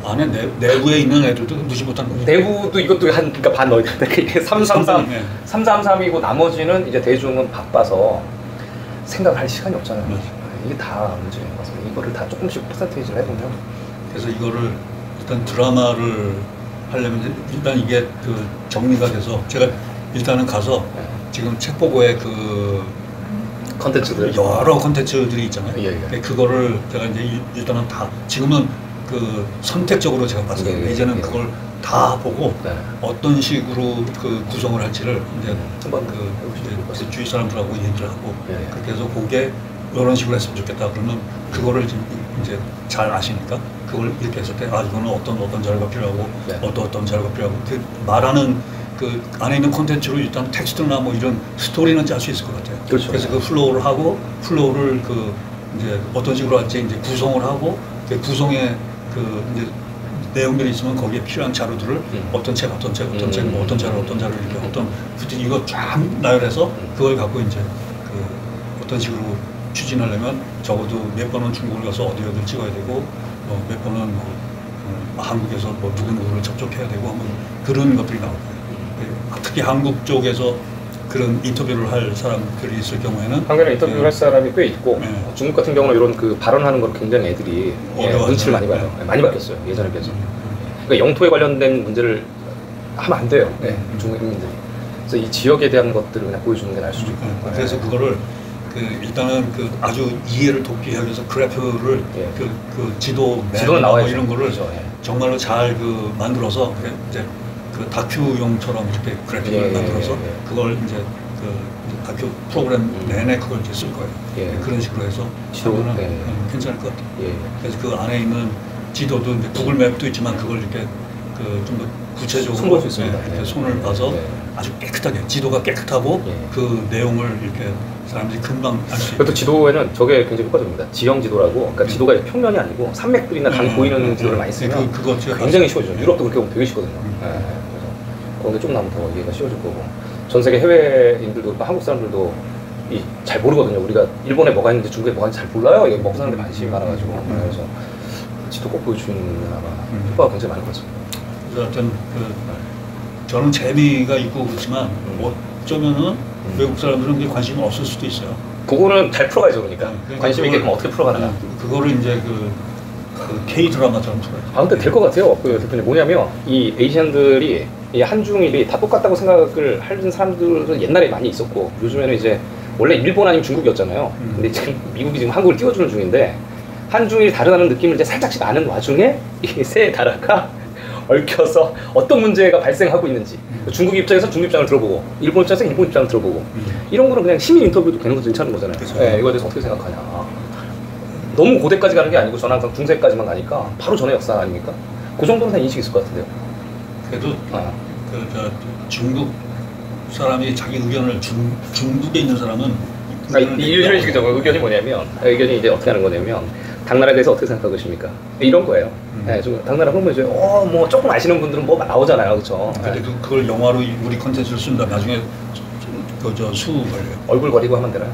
안에 내부에 있는 애들도 무시 못하는 거죠. 내부도 이것도 한 그러니까 반 넣어야 되는데 이게 333이고 나머지는 이제 대중은 바빠서 생각할 시간이 없잖아요. 이게 다 문제인 것 같습니다. 이거를 다 조금씩 퍼센테이지를 해보면 그래서 이거를 일단 드라마를 하려면 일단 이게 그 정리가 돼서 제가 일단은 가서 지금 책보고에 그 컨텐츠들 여러 컨텐츠들이 있잖아요. 예. 그거를 제가 이제 일단은 다 지금은 그 선택적으로 제가 봤어요. 이제는 그걸 다 보고 어떤 식으로 그 구성을 할지를 이제 한번 이제 주위 사람들하고 얘기를 하고 그렇게 해서 그게 이런 식으로 했으면 좋겠다. 그러면 그거를 지금 이제 잘 아시니까 그걸 이렇게 했을 때 이거는 어떤 자료가 필요하고 어떤 자료가 필요하고 그 말하는 그 안에 있는 콘텐츠로 일단 텍스트나 뭐 이런 스토리는 짤 수 있을 것 같아요. 그렇죠. 그래서 그 플로우를 그 이제 어떤 식으로 할지 이제 구성을 하고 그 구성에 그 이제 내용들이 있으면 거기에 필요한 자료들을 어떤 자료 이렇게 이거 쫙 나열해서 그걸 갖고 이제 그 어떤 식으로 추진하려면 적어도 몇 번은 중국을 가서 어디 찍어야 되고 몇 번은 한국에서 누구를 접촉해야 되고 하면 그런 것들이 나올 거예요. 특히 한국 쪽에서 그런 인터뷰를 할 사람들이 있을 경우에는 한국에 인터뷰를 할 사람이 꽤 있고 중국 같은 경우는 이런 그 발언하는 걸 굉장히 애들이 눈치를 많이 봐요. 많이 바뀌었어요. 예전에 비해서. 그러니까 영토에 관련된 문제를 하면 안 돼요. 중국 인민들이. 그래서 이 지역에 대한 것들을 그냥 보여주는 게 나을 수도 있고. 그래서 그거를 그 일단은 그 아주 이해를 돕기 위해서 그래프를 그 지도는 나와요. 이런 거를 정말로 잘 그 만들어서 이제 그 다큐용처럼 이렇게 그래픽을 만들어서 그걸 이제 그 다큐 프로그램 내내 그걸 이제 쓸 거예요. 그런 식으로 해서 하면은 괜찮을 것 같아요. 그래서 그 안에 있는 지도도 이제 구글 맵도 있지만 그걸 이렇게 그 좀 더 구체적으로 이렇게 손을 봐서 아주 깨끗하게 지도가 깨끗하고 그 내용을 이렇게 사람들이 금방 알 수 있어요. 그것도 지도에는 저게 굉장히 효과적입니다. 지형 지도라고, 그러니까 지도가 평면이 아니고 산맥들이나 강 보이는 지도를 많이 쓰면 그거 굉장히 쉬워져요. 유럽도 그렇게 보면 되게 쉽거든요. 그래서 그런 게 조금 나면 더 이해가 쉬워질 거고. 전 세계 해외인들도 한국 사람들도 잘 모르거든요. 우리가 일본에 뭐가 있는지 중국에 뭐가 있는지 잘 몰라요. 이게 먹고 사는 데 관심이 많아가지고. 그래서 지도 꼭 보여주는 아마 효과가 굉장히 많을 것 같습니다. 그래서 어떤 저는 재미가 있고 그렇지만 어쩌면은 외국 사람들은 그게 관심이 없을 수도 있어요. 그거는 잘 풀어가야죠. 그러니까 관심 있게 어떻게 풀어가나. 그거를 이제 그 K 드라마처럼 풀어야죠. 근데 될 것 같아요. 그 대표님 뭐냐면 이 에이시안들이 이 한중일이 다 똑같다고 생각을 하는 사람들은 옛날에 많이 있었고 요즘에는 이제 원래 일본 아니면 중국이었잖아요. 근데 지금 미국이 지금 한국을 띄워주는 중인데 한중일이 다르다는 느낌을 이제 살짝씩 아는 와중에 이 세 나라가 얽혀서 어떤 문제가 발생하고 있는지 중국 입장에서 중국 입장을 들어보고 일본 입장에서 일본 입장을 들어보고 이런 거는 그냥 시민 인터뷰도 되는 것도 괜찮은 거잖아요. 이거에 대해서 어떻게 생각하냐. 너무 고대까지 가는 게 아니고 저는 항상 중세까지만 가니까 바로 전의 역사 아닙니까? 그 정도는 다 인식이 있을 것 같은데요. 그래도 중국 사람이 자기 의견을 중국에 있는 사람은 이런 식이죠. 의견이 뭐냐면 의견이 이제 어떻게 하는 거냐면 당나라에 대해서 어떻게 생각하고 계십니까? 이런 거예요. 좀 당나라 보면 이제 뭐 조금 아시는 분들은 뭐 나오잖아요, 그렇죠? 근데 그걸 영화로 우리 컨텐츠를 쓴다. 나중에 수 걸려요. 얼굴 거리고 하면 되나요?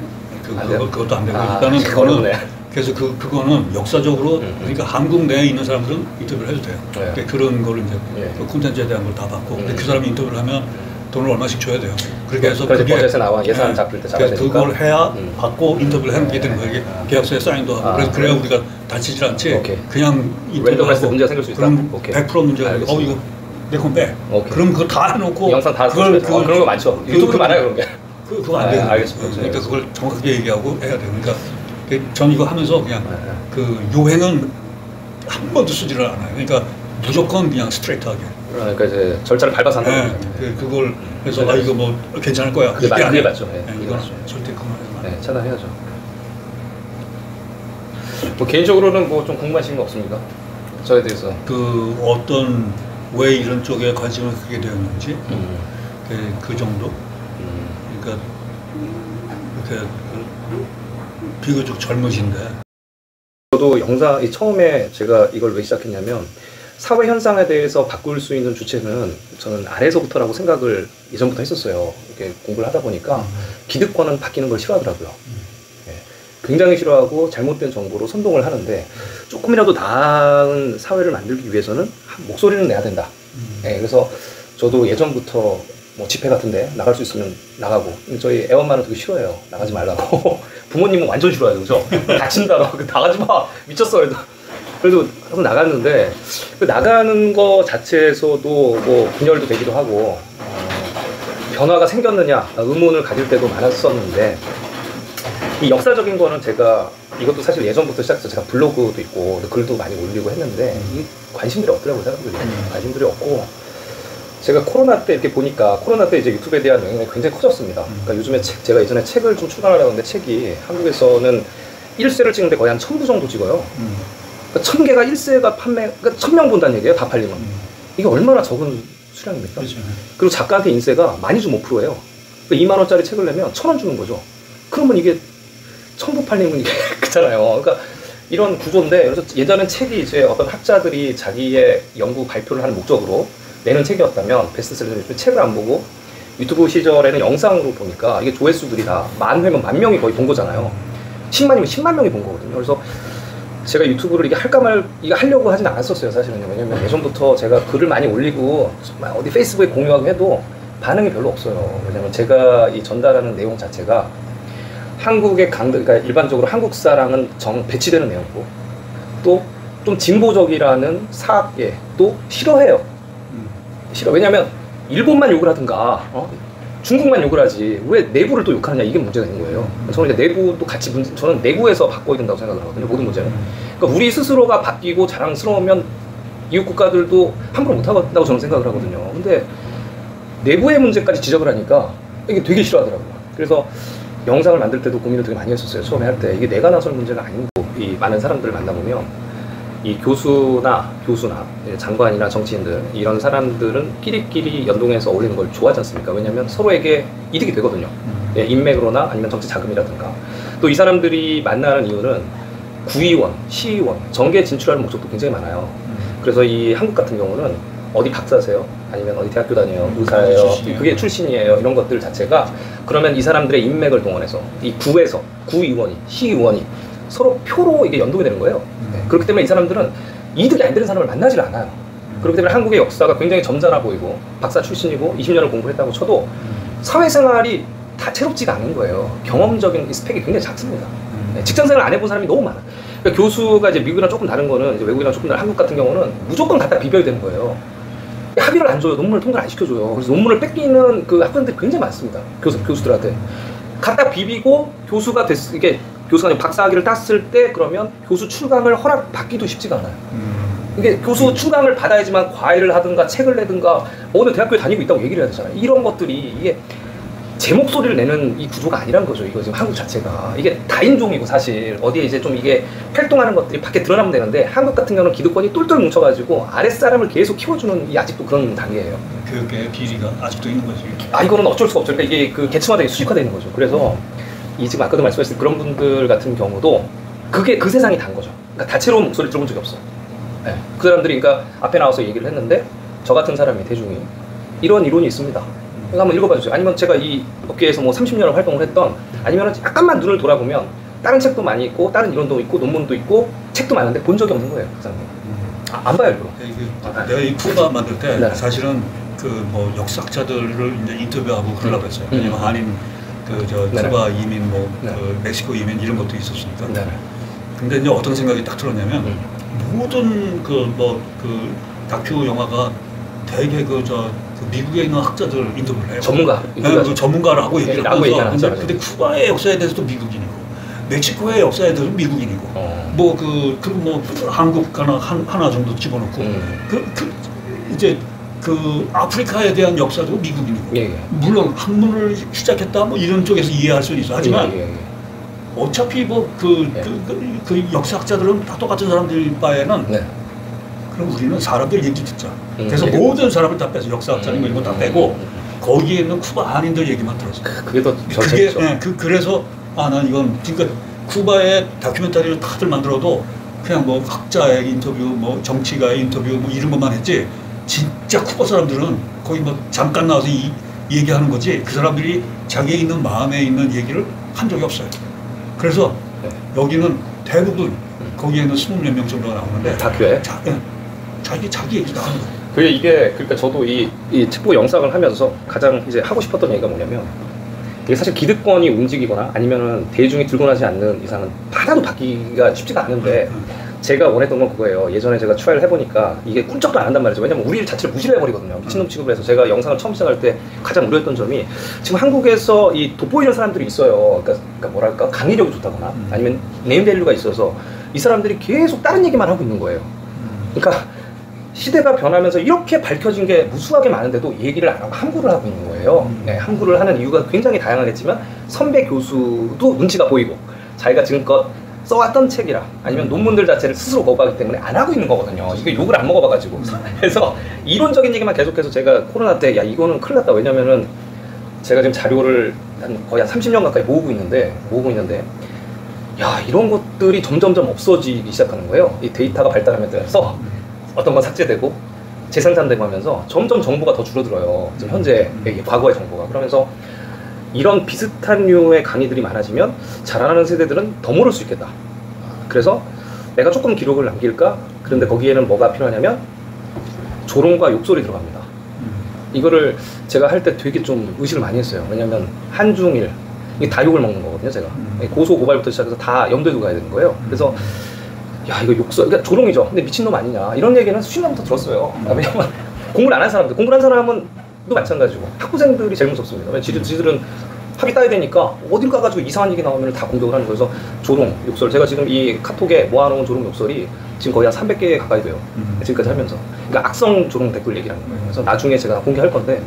그것도 안 되고 일단은 그거는 그래서 그거는 역사적으로 그러니까 한국 내에 있는 사람들은 인터뷰를 해도 돼요. 그러니까 그런 거를 이제 그 콘텐츠에 대한 걸 다 받고 근데 그 사람이 인터뷰를 하면 돈을 얼마씩 줘야 돼요. 그렇게 해서 그래서 버젯에 나와 예산 잡힐 때 잡아야 되니까 그걸 해야 받고 인터뷰를 하는 게 되는 거예요. 이게 계약서에 사인도 하고. 그래서 그래야 우리가 다치질 않지. 오케이. 그냥 랜덤에서 문제가 생길 수 있다. 그럼 오케이. 100% 문제가 알겠습니다. 이거 내 건 빼. 오케이. 그럼 그거 다 해놓고 영상 다 그런 거 많죠. 유튜브 많아요 그런 게. 그거 안 돼요. 알겠습니다. 그러니까 그걸 정확하게 얘기하고 해야 돼요. 그러니까 전 이거 하면서 그냥 그 요행은 한 번도 쓰지를 않아요. 그러니까 무조건 그냥 스트레이트하게. 그러니까 이제 절차를 밟아서 한다는 네, 그걸 해서 아 이거 뭐 괜찮을 거야. 그게 맞죠. 네, 이건 절대 그만. 네, 차단해야죠. 뭐 개인적으로는 뭐 좀 궁금하신 거 없습니까? 저에 대해서. 그 어떤 왜 이런 쪽에 관심을 갖게 되었는지 그 정도. 그러니까 이렇게 비교적 젊으신데. 저도 영상 처음에 제가 이걸 왜 시작했냐면 사회 현상에 대해서 바꿀 수 있는 주체는 저는 아래에서부터라고 생각을 예전부터 했었어요. 이렇게 공부를 하다 보니까 기득권은 바뀌는 걸 싫어하더라고요. 예, 굉장히 싫어하고 잘못된 정보로 선동을 하는데 조금이라도 나은 사회를 만들기 위해서는 목소리는 내야 된다. 예, 그래서 저도 예전부터 뭐 집회 같은데 나갈 수 있으면 나가고, 저희 애엄마는 되게 싫어해요. 나가지 말라고. 부모님은 완전 싫어해요. 그죠? 다친다고. 나가지 마. 미쳤어. 그래도 항상 나갔는데, 그 나가는 거 자체에서도 뭐 분열도 되기도 하고, 변화가 생겼느냐 의문을 가질 때도 많았었는데, 이 역사적인 거는 제가 이것도 사실 예전부터 시작해서 제가 블로그도 있고 글도 많이 올리고 했는데 이 관심들이 없더라고요. 사람들이 관심들이 없고, 제가 코로나 때 이렇게 보니까 코로나 때 이제 유튜브에 대한 영향이 굉장히 커졌습니다. 그러니까 요즘에 제가 예전에 책을 좀 출간하려고 했는데 책이 한국에서는 1쇄를 찍는데 거의 한 1000부 정도 찍어요. 그러니까 1000개가 1쇄가 판매, 그러니까 1000명 본다는 얘기예요. 다 팔리면. 이게 얼마나 적은 수량입니까? 그렇죠. 그리고 작가한테 인세가 많이 좀 5%예요. 그러니까 2만 원짜리 책을 내면 1000원 주는 거죠. 그러면 이게 1000부 팔리면 이게 그잖아요. 그러니까 이런 구조인데, 그래서 예전엔 책이 이제 어떤 학자들이 자기의 연구 발표를 하는 목적으로 내는 책이었다면 베스트셀러 책을 안 보고 유튜브 시절에는 영상으로 보니까 이게 조회수들이 다 10,000회면 10,000명이 거의 본 거잖아요. 10만이면 10만 명이 본 거거든요. 그래서 제가 유튜브를 이게 할까 말, 이거 하려고 하진 않았었어요, 사실은요. 왜냐면 예전부터 제가 글을 많이 올리고 어디 페이스북에 공유하고 해도 반응이 별로 없어요. 왜냐면 제가 이 전달하는 내용 자체가 한국의 강들, 그러니까 일반적으로 한국사랑은 배치되는 내용이고, 또 좀 진보적이라는 사학계 또 싫어해요. 싫어. 왜냐면 일본만 욕을 하든가 중국만 욕을 하지 왜 내부를 또 욕하느냐, 이게 문제가 있는 거예요. 저는 이제 내부도 같이 저는 내부에서 바꿔야 된다고 생각을 하거든요. 모든 문제는. 그러니까 우리 스스로가 바뀌고 자랑스러우면 이웃 국가들도 함부로 못 하겠다고 저는 생각을 하거든요. 근데 내부의 문제까지 지적을 하니까 이게 되게 싫어하더라고요. 그래서 영상을 만들 때도 고민을 되게 많이 했었어요. 처음에 할 때 이게 내가 나설 문제가 아니고, 이 많은 사람들을 만나보면 이 교수나 장관이나 정치인들, 이런 사람들은 끼리끼리 연동해서 어울리는 걸 좋아하지 않습니까? 왜냐하면 서로에게 이득이 되거든요. 예, 인맥으로나 아니면 정치 자금이라든가. 또 이 사람들이 만나는 이유는 구의원, 시의원, 정계에 진출하는 목적도 굉장히 많아요. 그래서 이 한국 같은 경우는 어디 박사세요? 아니면 어디 대학교 다녀요? 의사예요? 그게 출신이에요. 이런 것들 자체가, 그러면 이 사람들의 인맥을 동원해서 이 구에서 구의원이, 시의원이 서로 표로 이게 연동이 되는 거예요. 그렇기 때문에 이 사람들은 이득이 안 되는 사람을 만나질 않아요. 그렇기 때문에 한국의 역사가 굉장히 점잖아 보이고, 박사 출신이고 20년을 공부했다고 쳐도 사회생활이 다채롭지가 않은 거예요. 경험적인 스펙이 굉장히 작습니다. 직장생활 안 해본 사람이 너무 많아요. 그러니까 교수가 이제 미국이랑 조금 다른 거는, 이제 외국이랑 조금 다른 한국 같은 경우는 무조건 갖다 비벼야 되는 거예요. 합의를 안 줘요. 논문을 통과를 안 시켜줘요. 그래서 논문을 뺏기는 그 학생들이 굉장히 많습니다. 교수들한테. 갖다 비비고 교수가 이게 교수가 박사학위를 땄을 때 그러면 교수 출강을 허락받기도 쉽지가 않아요. 이게 교수 출강을 받아야지만 과외를 하든가 책을 내든가 어느 대학교에 다니고 있다고 얘기를 해야 되잖아요. 이런 것들이 이게 제 목소리를 내는 이 구조가 아니란 거죠. 이거 지금 한국 자체가. 이게 다인종이고, 사실 어디에 이제 좀 이게 활동하는 것들이 밖에 드러나면 되는데, 한국 같은 경우는 기득권이 똘똘 뭉쳐가지고 아랫사람을 계속 키워주는 이 아직도 그런 단계예요. 교육의 비리가 아직도 있는 거지. 이거는 어쩔 수가 없죠. 그러니까 이게 그 계층화되게 수직화되는 거죠. 그래서 이 지금 아까도 말씀하신 그런 분들 같은 경우도 그게 그 세상이 단 거죠. 그러니까 다채로운 목소리를 들어본 적이 없어. 네. 그 사람들이 그러니까 앞에 나와서 얘기를 했는데, 저 같은 사람이, 대중이 이런 이론이 있습니다. 그래서 한번 읽어봐 주세요. 아니면 제가 이 업계에서 뭐 30년을 활동을 했던, 아니면 약간만 눈을 돌아보면 다른 책도 많이 있고 다른 이론도 있고 논문도 있고 책도 많은데 본 적이 없는 거예요. 그 사람은. 안 봐요, 일부러. 내가 이 푸바 만들 때 사실은 그 뭐 역사학자들을 이제 인터뷰하고 그러려고 했어요. 왜냐면 한인 큐바 이민, 그 멕시코 이민 이런 것도 있었으니까. 근데 이제 어떤 생각이 딱 들었냐면 모든 그 다큐 영화가 되게 그 미국에 있는 학자들 인터뷰를 해요. 전문가. 그 전문가라고 얘기를 하면서. 근데 쿠바의 역사에 대해서도 미국인이고, 멕시코의 역사에 대해서도 미국인이고, 그리고 뭐 한국 하나 정도 집어넣고, 이제 그 아프리카에 대한 역사도 미국인이고, 물론 학문을 시작했다 뭐 이런 쪽에서 이해할 수는 있어. 하지만 어차피 그 역사학자들은 다 똑같은 사람들 바에는 그럼 우리는 사람들 얘기 듣자. 그래서 모든 사람을 다 빼서 역사학자님 이런 거 다 빼고 거기에 있는 쿠바 한인들 얘기만 들었어. 그게 더 재밌죠. 그래서 난 이건 그러니까 쿠바의 다큐멘터리를 다들 만들어도 그냥 뭐 학자의 인터뷰, 뭐 정치가의 인터뷰 뭐 이런 것만 했지. 진짜 쿠바 사람들은 거기 뭐 잠깐 나와서 얘기하는 거지 그 사람들이 자기에 있는 마음에 있는 얘기를 한 적이 없어요. 그래서 여기는 대부분 거기에는 20몇 명 정도가 나오는데 다큐에 자기 얘기 다 하는 거예요. 그러니까 저도 이 책보 영상을 하면서 가장 이제 하고 싶었던 얘기가 뭐냐면 이게 사실 기득권이 움직이거나 아니면은 대중이 들고 나지 않는 이상은 하나도 바뀌기가 쉽지가 않은데 제가 원했던 건 그거예요. 예전에 제가 트라이를 해보니까 이게 꿈쩍도 안 한단 말이죠. 왜냐면 우리 자체를 무시를 해버리거든요. 미친놈 취급을 해서 제가 영상을 처음 시작할 때 가장 우려했던 점이 지금 한국에서 이 돋보이는 사람들이 있어요. 그러니까 뭐랄까 강의력이 좋다거나 아니면 네임밸류가 있어서 이 사람들이 계속 다른 얘기만 하고 있는 거예요. 그러니까 시대가 변하면서 이렇게 밝혀진 게 무수하게 많은데도 얘기를 안 하고 함구를 하고 있는 거예요. 함구를 하는 이유가 굉장히 다양하겠지만 선배 교수도 눈치가 보이고 자기가 지금껏 써왔던 책이라 아니면 논문들 자체를 스스로 거부하기 때문에 안 하고 있는 거거든요. 이게 욕을 안 먹어봐가지고. 그래서 이론적인 얘기만 계속해서 제가 코로나 때 야 이거는 큰일 났다. 왜냐면은 제가 지금 자료를 거의 한 30년 가까이 모으고 있는데 야 이런 것들이 점점점 없어지기 시작하는 거예요. 이 데이터가 발달하면서 어떤 건 삭제되고 재생산되고 하면서 점점 정보가 더 줄어들어요. 지금 현재 과거의 정보가. 그러면서 이런 비슷한 류의 강의들이 많아지면 자라나는 세대들은 더 모를 수 있겠다. 그래서 내가 조금 기록을 남길까? 그런데 거기에는 뭐가 필요하냐면 조롱과 욕설이 들어갑니다. 이거를 제가 할 때 되게 좀 의식을 많이 했어요. 왜냐면 한중일 이게 다 욕을 먹는 거거든요. 제가 고소 고발부터 시작해서 다 염두에 두고 가야 되는 거예요. 그래서 야 이거 욕설, 그러니까 조롱이죠. 근데 미친놈 아니냐 이런 얘기는 수십 년부터 들었어요. 왜냐면 공부를 안 한 사람들, 공부를 한 사람은 또 마찬가지고 학부생들이 제일 무섭습니다. 왜냐면 지들은 학위 따야 되니까 어딜 가가지고 이상한 얘기 나오면 다 공격을 하는 거여서 조롱, 욕설. 제가 지금 이 카톡에 모아놓은 조롱, 욕설이 지금 거의 한 300개 가까이 돼요. 지금까지 하면서. 그러니까 악성 조롱 댓글 얘기라는 거예요. 그래서 나중에 제가 공개할 건데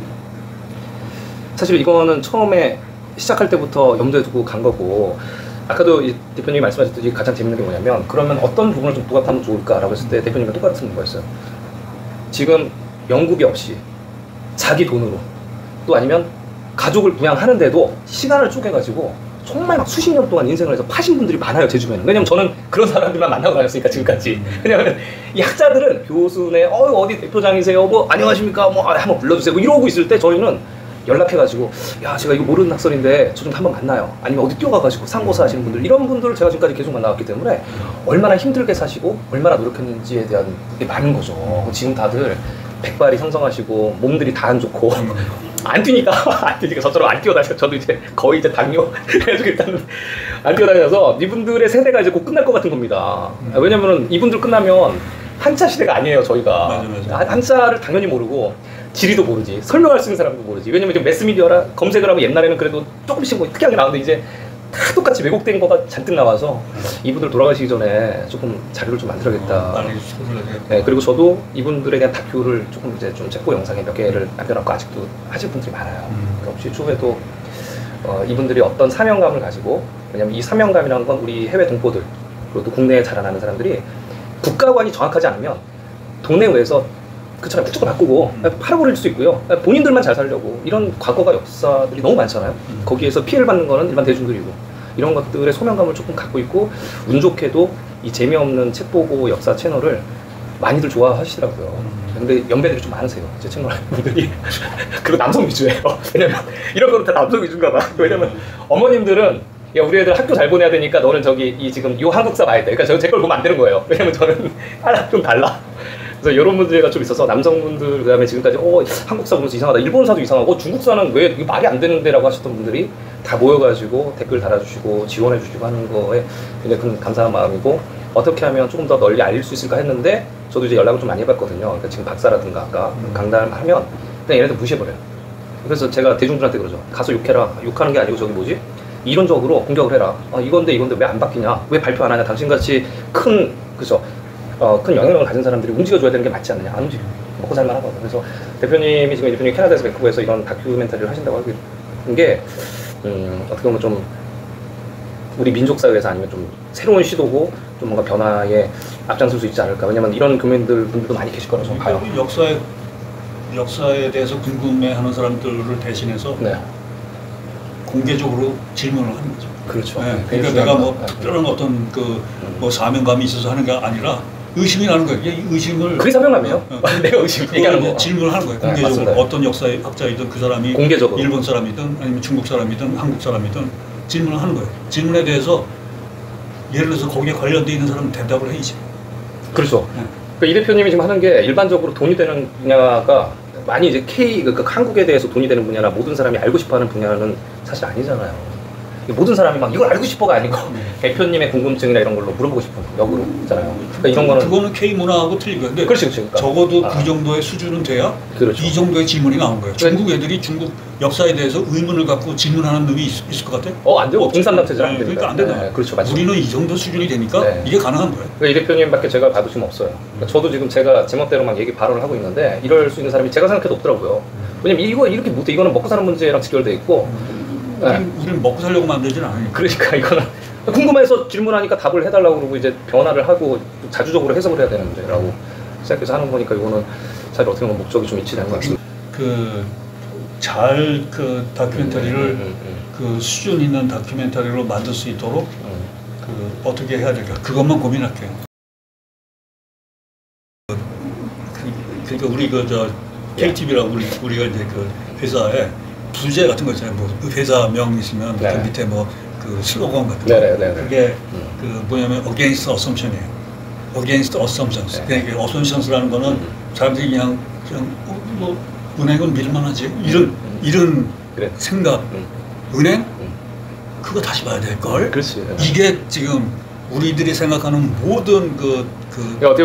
사실 이거는 처음에 시작할 때부터 염두에 두고 간 거고 아까도 이 대표님이 말씀하셨듯이 가장 재밌는 게 뭐냐면 그러면 어떤 부분을 좀 부각하면 좋을까라고 했을 때 대표님과 똑같은 거였어요. 지금 연구비 없이 자기 돈으로 또 아니면 가족을 부양하는데도 시간을 쪼개가지고 정말 막 수십 년 동안 인생을 해서 파신 분들이 많아요. 제 주변에. 왜냐면 저는 그런 사람들만 만나고 다녔으니까 지금까지. 왜냐면 이 학자들은 교수네 어디 대표장이세요 뭐 안녕하십니까 뭐 한번 불러주세요 뭐 이러고 있을 때 저희는 연락해가지고 야 제가 이거 모르는 학설인데 저 좀 한번 만나요. 아니면 어디 뛰어가가지고 상고사 하시는 분들 이런 분들을 제가 지금까지 계속 만나왔기 때문에 얼마나 힘들게 사시고 얼마나 노력했는지에 대한 게 많은 거죠. 지금 다들 백발이 상성하시고 몸들이 다 안 좋고 안 뛰니까 저처럼 안 뛰어다녀서 저도 이제 거의 이제 당뇨 해가지고 일단은 안 뛰어다녀서 이분들의 세대가 이제 곧 끝날 것 같은 겁니다. 왜냐면은 이분들 끝나면 한자 시대가 아니에요 저희가. 맞아. 한자를 당연히 모르고 지리도 모르지 설명할 수 있는 사람도 모르지. 왜냐면 지금 매스미디어라 검색을 하면 옛날에는 그래도 조금씩 뭐 특이하게 나오는데 이제 다 똑같이 왜곡된 거가 잔뜩 나와서 이분들 돌아가시기 전에 조금 자료를 좀 만들어야겠다. 네, 그리고 저도 이분들에 대한 다큐를 조금 이제 좀 책보 영상에 몇 개를 남겨놨고 아직도 하실 분들이 많아요. 혹시 추후에도 이분들이 어떤 사명감을 가지고 왜냐면 이 사명감이라는 건 우리 해외 동포들 그리고 또 국내에 자라나는 사람들이 국가관이 정확하지 않으면 돈에 의해서 그처럼 국적을 바꾸고 팔아버릴 수 있고요. 본인들만 잘 살려고 이런 과거가 역사들이 너무 많잖아요. 거기에서 피해를 받는 거는 일반 대중들이고 이런 것들의 소명감을 조금 갖고 있고 운 좋게도 이 재미없는 책 보고 역사 채널을 많이들 좋아하시더라고요. 근데 연배들이 좀 많으세요. 제 채널 분들이. 그리고 남성 위주예요. 왜냐면 이런 거는 다 남성 위주인가 봐. 왜냐면 어머님들은 야 우리 애들 학교 잘 보내야 되니까 너는 저기 이 지금 요 한국사 봐야 돼. 그러니까 제 걸 보면 안 되는 거예요. 왜냐면 저는 하나 좀 달라. 그래서 이런 문제가 좀 있어서 남성분들 그다음에 지금까지 한국사 보면서 이상하다, 일본사도 이상하고 중국사는 왜 이게 말이 안 되는데라고 하셨던 분들이 다 모여가지고 댓글 달아주시고 지원해주시고 하는 거에 굉장히 큰 감사한 마음이고, 어떻게 하면 조금 더 널리 알릴 수 있을까 했는데 저도 이제 연락을 좀 많이 해봤거든요. 그러니까 지금 박사라든가 아까 강단하면 그냥 얘네들 무시해버려요. 그래서 제가 대중들한테 그러죠. 가서 욕해라. 욕하는 게 아니고 저기 뭐지? 이론적으로 공격을 해라. 이건데 왜 안 바뀌냐? 왜 발표 안 하냐? 당신같이 큰 그죠? 큰 영향력을 가진 사람들이 움직여줘야 되는 게 맞지 않느냐? 안 움직여. 먹고 살만 하거든요. 그래서 대표님이 지금 대표님이 캐나다에서 밴쿠버에서 이런 다큐멘터리를 하신다고 하는 게 어떻게 보면 좀 우리 민족 사회에서 아니면 좀 새로운 시도고 좀 뭔가 변화에 앞장설 수 있지 않을까. 왜냐면 이런 교민분들도 많이 계실 거라서 봐요. 역사에 대해서 궁금해하는 사람들을 대신해서 네. 공개적으로 질문을 하는 거죠. 그렇죠. 네. 그러니까 내가 뭐 특별한 어떤 뭐 사명감이 있어서 하는 게 아니라 의심이 나는 거예요. 이 의심을 그게 사명감이에요? 내가 의심 얘기하는 거. 질문을 하는 거예요. 공개적으로. 어떤 역사의 학자이든 그 사람이 공개적으로. 일본 사람이든 아니면 중국 사람이든 한국 사람이든 질문을 하는 거예요. 질문에 대해서 예를 들어서 거기에 관련돼 있는 사람은 대답을 해야지. 그렇죠. 그러니까 이 대표님이 지금 하는 게 일반적으로 돈이 되는 분야가 많이 이제 그러니까 한국에 대해서 돈이 되는 분야나 모든 사람이 알고 싶어하는 분야는 사실 아니잖아요. 모든 사람이 막 이걸 알고 싶어가 아니고 대표님의 궁금증이나 이런 걸로 물어보고 싶은 역으로 있잖아요. 그러니까 이런 거는 그거는 K 문화하고 틀린 거예요. 근데 그렇지, 그러니까. 적어도 그 정도의 수준은 돼야 그렇죠. 이 정도의 질문이 나온 거예요. 중국 애들이 중국 역사에 대해서 의문을 갖고 질문하는 놈이 있을 것 같아요? 안 되고 공산당체제는 안 됩니다. 그러니까 안 되잖아요. 네, 그렇죠, 맞죠. 우리는 이 정도 수준이 되니까 이게 가능한 거예요. 그러니까 이 대표님밖에 제가 봐도 지금 없어요. 그러니까 저도 지금 제가 제멋대로 막 발언을 하고 있는데 이럴 수 있는 사람이 제가 생각해도 없더라고요. 왜냐면 이거 이렇게 못해. 이거는 먹고 사는 문제랑 직결돼 있고. 우리는 먹고 살려고 만들진 않으니까. 그러니까 이거는 궁금해서 질문하니까 답을 해달라고 그러고 이제 변화를 하고 자주적으로 해석을 해야 되는 문제라고 생각해서 하는 거니까 이거는 사실 어떻게 보면 목적이 좀 일치되는 것 같습니다. 그 다큐멘터리를 그 수준 있는 다큐멘터리로 만들 수 있도록 어떻게 해야 될까? 그것만 고민할게요. 그러니까 우리 KTV라고 우리가 이제 그 회사에 부제 같은 거 있잖아요. 뭐 회사명 있으면 그 밑에 뭐 그 슬로건 같은 거. 그게 그 뭐냐면 against assumption이에요. against assumptions. 그러니까 assumptions라는 거는 사람들이 그냥 뭐 은행은 밀만하지 이런 생각. 은행 그거 다시 봐야 될 걸. 그렇지. 이게 지금 우리들이 생각하는 모든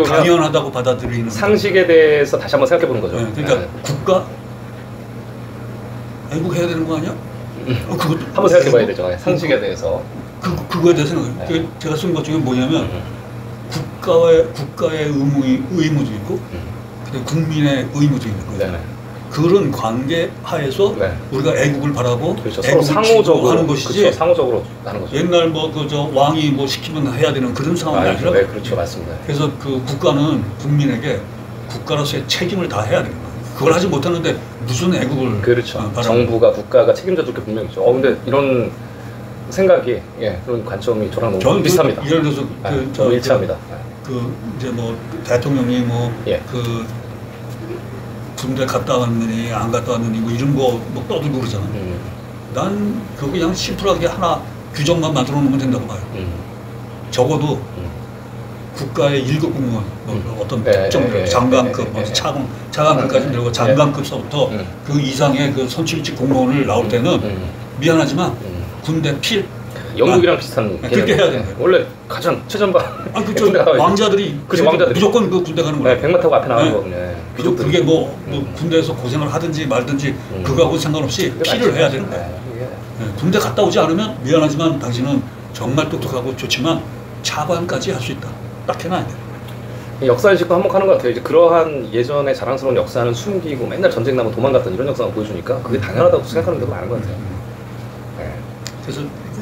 당연하다고 받아들이는 상식에 대해서 다시 한번 생각해 보는 거죠. 그러니까 국가 애국해야 되는 거 아니야? 그것도 한번 생각해 봐야 되죠. 상식에 대해서. 그거에 대해서 제가 쓴 것 중에 뭐냐면 국가의 의무도 있고 국민의 의무도 있는 거예요. 그런 관계 하에서 우리가 애국을 바라고 그렇죠. 서로 상호적으로 하는 것이지. 그렇죠. 상호적으로 하는 거죠. 옛날 뭐 왕이 뭐 시키면 해야 되는 그런 상황이 아니라. 네, 그렇죠, 맞습니다. 그래서 그 국가는 국민에게 국가로서의 책임을 다 해야 되는 거예요. 그걸 하지 못하는데 무슨 애국을. 그렇죠. 정부가 국가가 책임져 줄 게 분명히죠. 근데 이런 생각이 그런 관점이 저랑 너무 비슷합니다. 예를 들어서 저는 일치합니다. 이제 뭐 대통령이 그 군대 갔다 왔느니 안 갔다 왔느니 뭐 이런 거 뭐 떠들고 그러잖아. 난 그거 그냥 심플하게 하나 규정만 만들어 놓으면 된다고 봐요. 적어도 국가의 1급 공무원, 어떤 특정 장관급, 차관급까지 내고 장관급서부터 그 이상의 그 선출직 공무원을 나올 때는 미안하지만 군대 필. 영국이랑 비슷한 그렇게 해야 되는 거예요. 원래 가장 최전방. 왕자들이 무조건 그 군대 가는 거예요. 백마 타고 앞에 나가는 거거든요. 그게 뭐 군대에서 고생을 하든지 말든지 그거하고 상관없이 필을 해야 되는 거예요. 군대 갔다 오지 않으면 미안하지만 당신은 정말 똑똑하고 좋지만 차관까지 할 수 있다. 딱 해놔야 돼요. 역사의식도 한몫하는 것 같아요. 이제 그러한 예전의 자랑스러운 역사는 숨기고 맨날 전쟁 나면 도망갔던 이런 역사가 보여주니까 그게 당연하다고 생각하는 데가 많은 것 같아요. 그래서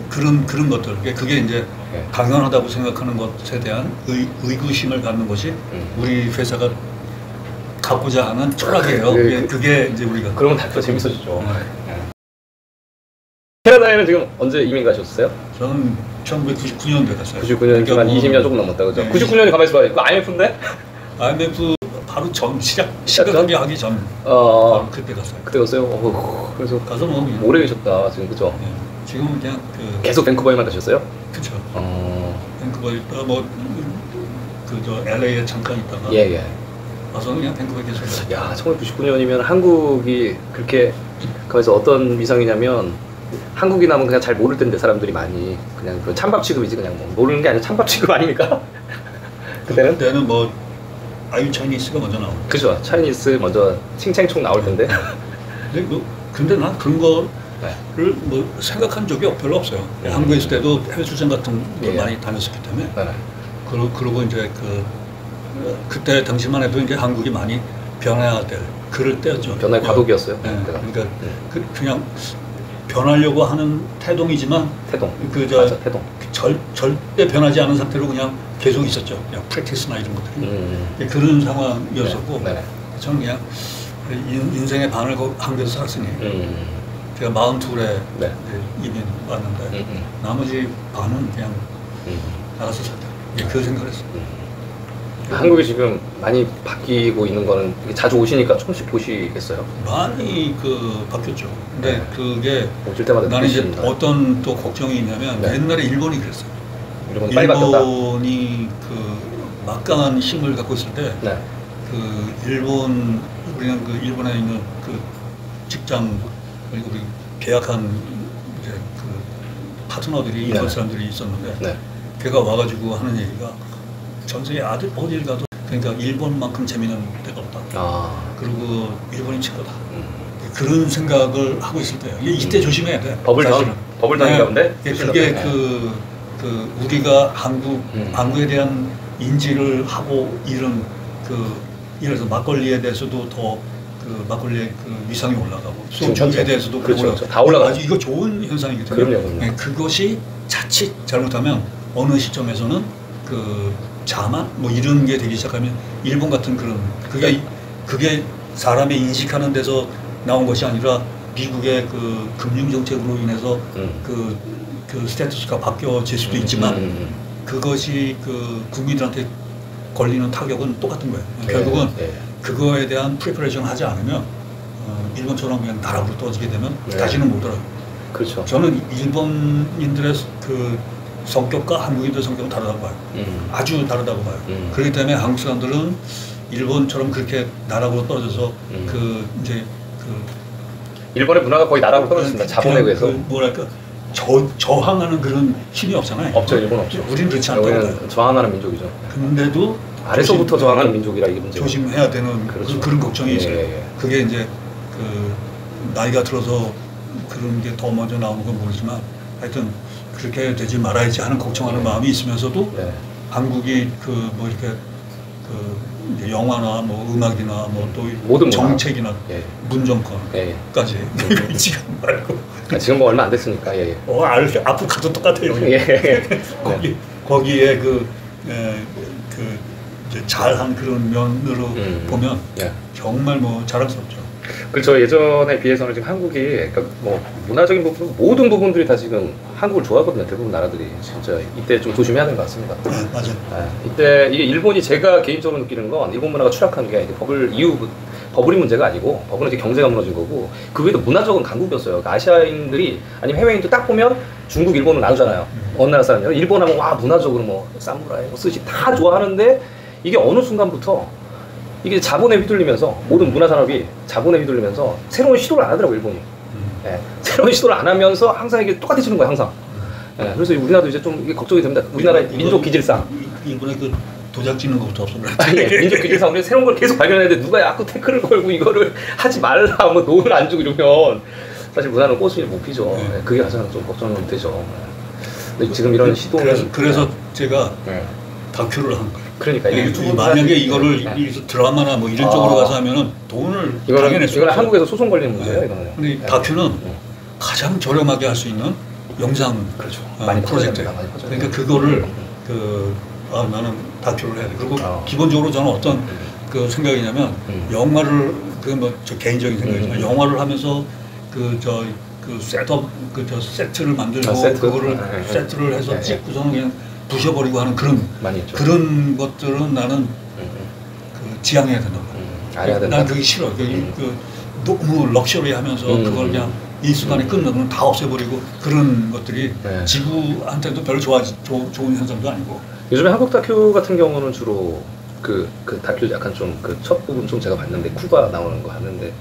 그런 것들, 그게 이제 당연하다고 생각하는 것에 대한 의구심을 갖는 것이 우리 회사가 갖고자 하는 철학이에요. 그게 이제 우리가. 그러면 더 재밌어지죠. 캐나다에는 지금 언제 이민 가셨어요? 저는 1999년도에 갔어요. 99년 한 20년 조금 넘었다, 그죠? 99년이 가만히 있어봐. 이거 IMF인데? IMF 바로 시작하기 하기 전. 바로 그때 갔어요. 그때 갔어요? 그래서 가서 뭐 오래 계셨다, 지금, 그죠? 지금은 그냥 계속 밴쿠버에만 가셨어요? 그쵸. 밴쿠버에 있다가 LA에 잠깐 있다가. 가서는 그냥 밴쿠버에 계속. 야, 1999년이면 한국이 그렇게 거기서 어떤 위상이냐면 한국이 나면 그냥 잘 모를 텐데 사람들이 많이 그냥 그 찬밥 취급이지 그냥 뭐 모르는 게 아니라 찬밥 취급 아닙니까? 그때는 뭐 아유 차이니스가 먼저 나오고. 그죠. 차이니스 먼저 칭챙총 나올 텐데. 근데 난 그런 거를 네. 뭐 생각한 적이 별로 없어요. 한국에 있을 때도 해외 출장 같은 걸 예. 많이 다녔었기 때문에. 네. 그리고 이제 그때 당시만 해도 이제 한국이 많이 변해야 될 그럴 때였죠. 변화의 과도기였어요. 네. 그러니까 그냥 변하려고 하는 태동이지만 태동. 맞아, 태동. 절대 변하지 않은 상태로 그냥 계속 있었죠. 그냥 프랙티스나 이런 것들이 그런 상황이었었고 네. 저는 그냥 인생의 반을 한국에서 살았으니 제가 42에 네. 이민 왔는데 나머지 반은 그냥 나가서 살자. 그 생각을 했어요. 한국이 지금 많이 바뀌고 있는 거는 자주 오시니까 조금씩 보시겠어요? 많이 바뀌었죠. 근데 그게 오실 때마다 나는 이제 느끼십니다. 어떤 또 걱정이 있냐면 네. 옛날에 일본이 그랬어요. 일본이 빨리 바뀌었다. 일본이 막강한 힘을 갖고 있을 때 네. 우리는 일본에 있는 직장 그리고 우리 계약한 이제 파트너들이 일본 네. 사람들이 있었는데 네. 걔가 와가지고 하는 얘기가 전 세계 어딜 가도 그러니까 일본만큼 재미있는 데가 없다. 그리고 일본이 최고다. 그런 생각을 하고 있을 때예요. 이때 조심해야 돼. 버블전인가 본데? 그게 우리가 한국에 대한 인지를 하고 이런 예를 들어서 막걸리에 대해서도 더 막걸리의 위상이 올라가고 소주에 대해서도 그렇죠. 다 올라가죠. 이거 좋은 현상이거든요. 그럼요. 그것이 자칫 잘못하면 어느 시점에서는 자만 뭐 이런 게 되기 시작하면 일본 같은 그게 사람의 인식하는 데서 나온 것이 아니라 미국의 금융 정책으로 인해서 스테이터스가 바뀌어질 수도 있지만 그것이 국민들한테 걸리는 타격은 똑같은 거예요. 결국은 그거에 대한 프리퍼레이션을 하지 않으면 일본처럼 그냥 나락으로 떨어지게 되면 다시는 못 돌아요. 그렇죠. 저는 일본인들의 성격과 한국인들의 성격은 다르다고 봐요. 아주 다르다고 봐요. 그렇기 때문에 한국 사람들은 일본처럼 그렇게 나락으로 떨어져서 일본의 문화가 거의 나락으로 떨어졌습니다. 자본에 의해서. 뭐랄까 저항하는 그런 힘이 없잖아요. 없죠. 일본 없죠. 우리는 그렇지 않다고 봐요. 저항하는 민족이죠. 근데도 아래서부터 저항하는 민족이라 이게 문제예요. 조심해야 되는 그런 걱정이 있어요. 그게 이제 나이가 들어서 그런 게 더 먼저 나오는 건 모르지만 하여튼 그렇게 되지 말아야지 하는 걱정하는 마음이 있으면서도 한국이 이제 영화나 음악이나 또 모든 정책이나 문정권까지 지금 말고 지금 뭐 얼마 안 됐으니까 앞으로 가도 똑같아요. 거기에 이제 잘한 그런 면으로 보면 정말 자랑스럽죠. 그렇죠. 예전에 비해서는 지금 한국이 문화적인 부분 모든 부분들이 다 지금 한국을 좋아하거든요. 대부분 나라들이 진짜 이때 좀 조심해야 되는 것 같습니다. 맞아요. 이때 이게 일본이 제가 개인적으로 느끼는 건 일본 문화가 추락한 게 버블이 문제가 아니고 버블은 이제 경제가 무너진 거고 그 외에도 문화적인 강국이었어요. 그러니까 아시아인들이 아니면 해외인도 딱 보면 중국, 일본은 나누잖아요. 어느 나라 사람들 일본 하면 와 문화적으로 사무라이, 스시 다 좋아하는데 이게 어느 순간부터 이게 자본에 휘둘리면서 모든 문화 산업이 자본에 휘둘리면서 새로운 시도를 안 하더라고 일본이. 새로운 시도를 안 하면서 항상 이게 똑같아지는 거야 항상. 그래서 우리나라도 이제 좀 이게 걱정이 됩니다. 우리나라의 민족 기질상. 일본의 도장 찍는 것부터 없었나요? 민족 기질상 우리 새로운 걸 계속 발견했는데 누가 자꾸 태클을 걸고 이거를 하지 말라 돈을 안 주고 이러면 사실 문화는 꽃을 못 피죠. 그게 가장 좀 걱정이 되죠. 근데 지금 이런 시도는 그래서 제가 다큐를 한 거예요. 그러니까 이게 유튜브 만약에 이거를 드라마나 이런 쪽으로 가서 하면은 돈을 당연히 이거는 한국에서 소송 걸리는 문제예요. 이거는. 근데 다큐는 가장 저렴하게 할 수 있는 영상 많이 프로젝트예요. 그러니까 그거를 나는 다큐를 해야 돼. 그리고 기본적으로 저는 어떤 생각이냐면 영화를 저 개인적인 생각이지만 영화를 하면서 셋업 세트를 만들고 그거를 세트를 해서 찍고서는 그냥 부셔버리고 하는 그런 것들은 나는 지양해야 된다고 봐요. 난 그게 싫어. 너무 럭셔리하면서 그걸 그냥 일순간에 끝내면 다 없애버리고 그런 것들이 지구한테도 별로 좋은 현상도 아니고. 요즘에 한국 다큐 같은 경우는 주로 그 다큐 약간 좀 그 첫 부분 좀 제가 봤는데 쿠바 나오는 거 하는데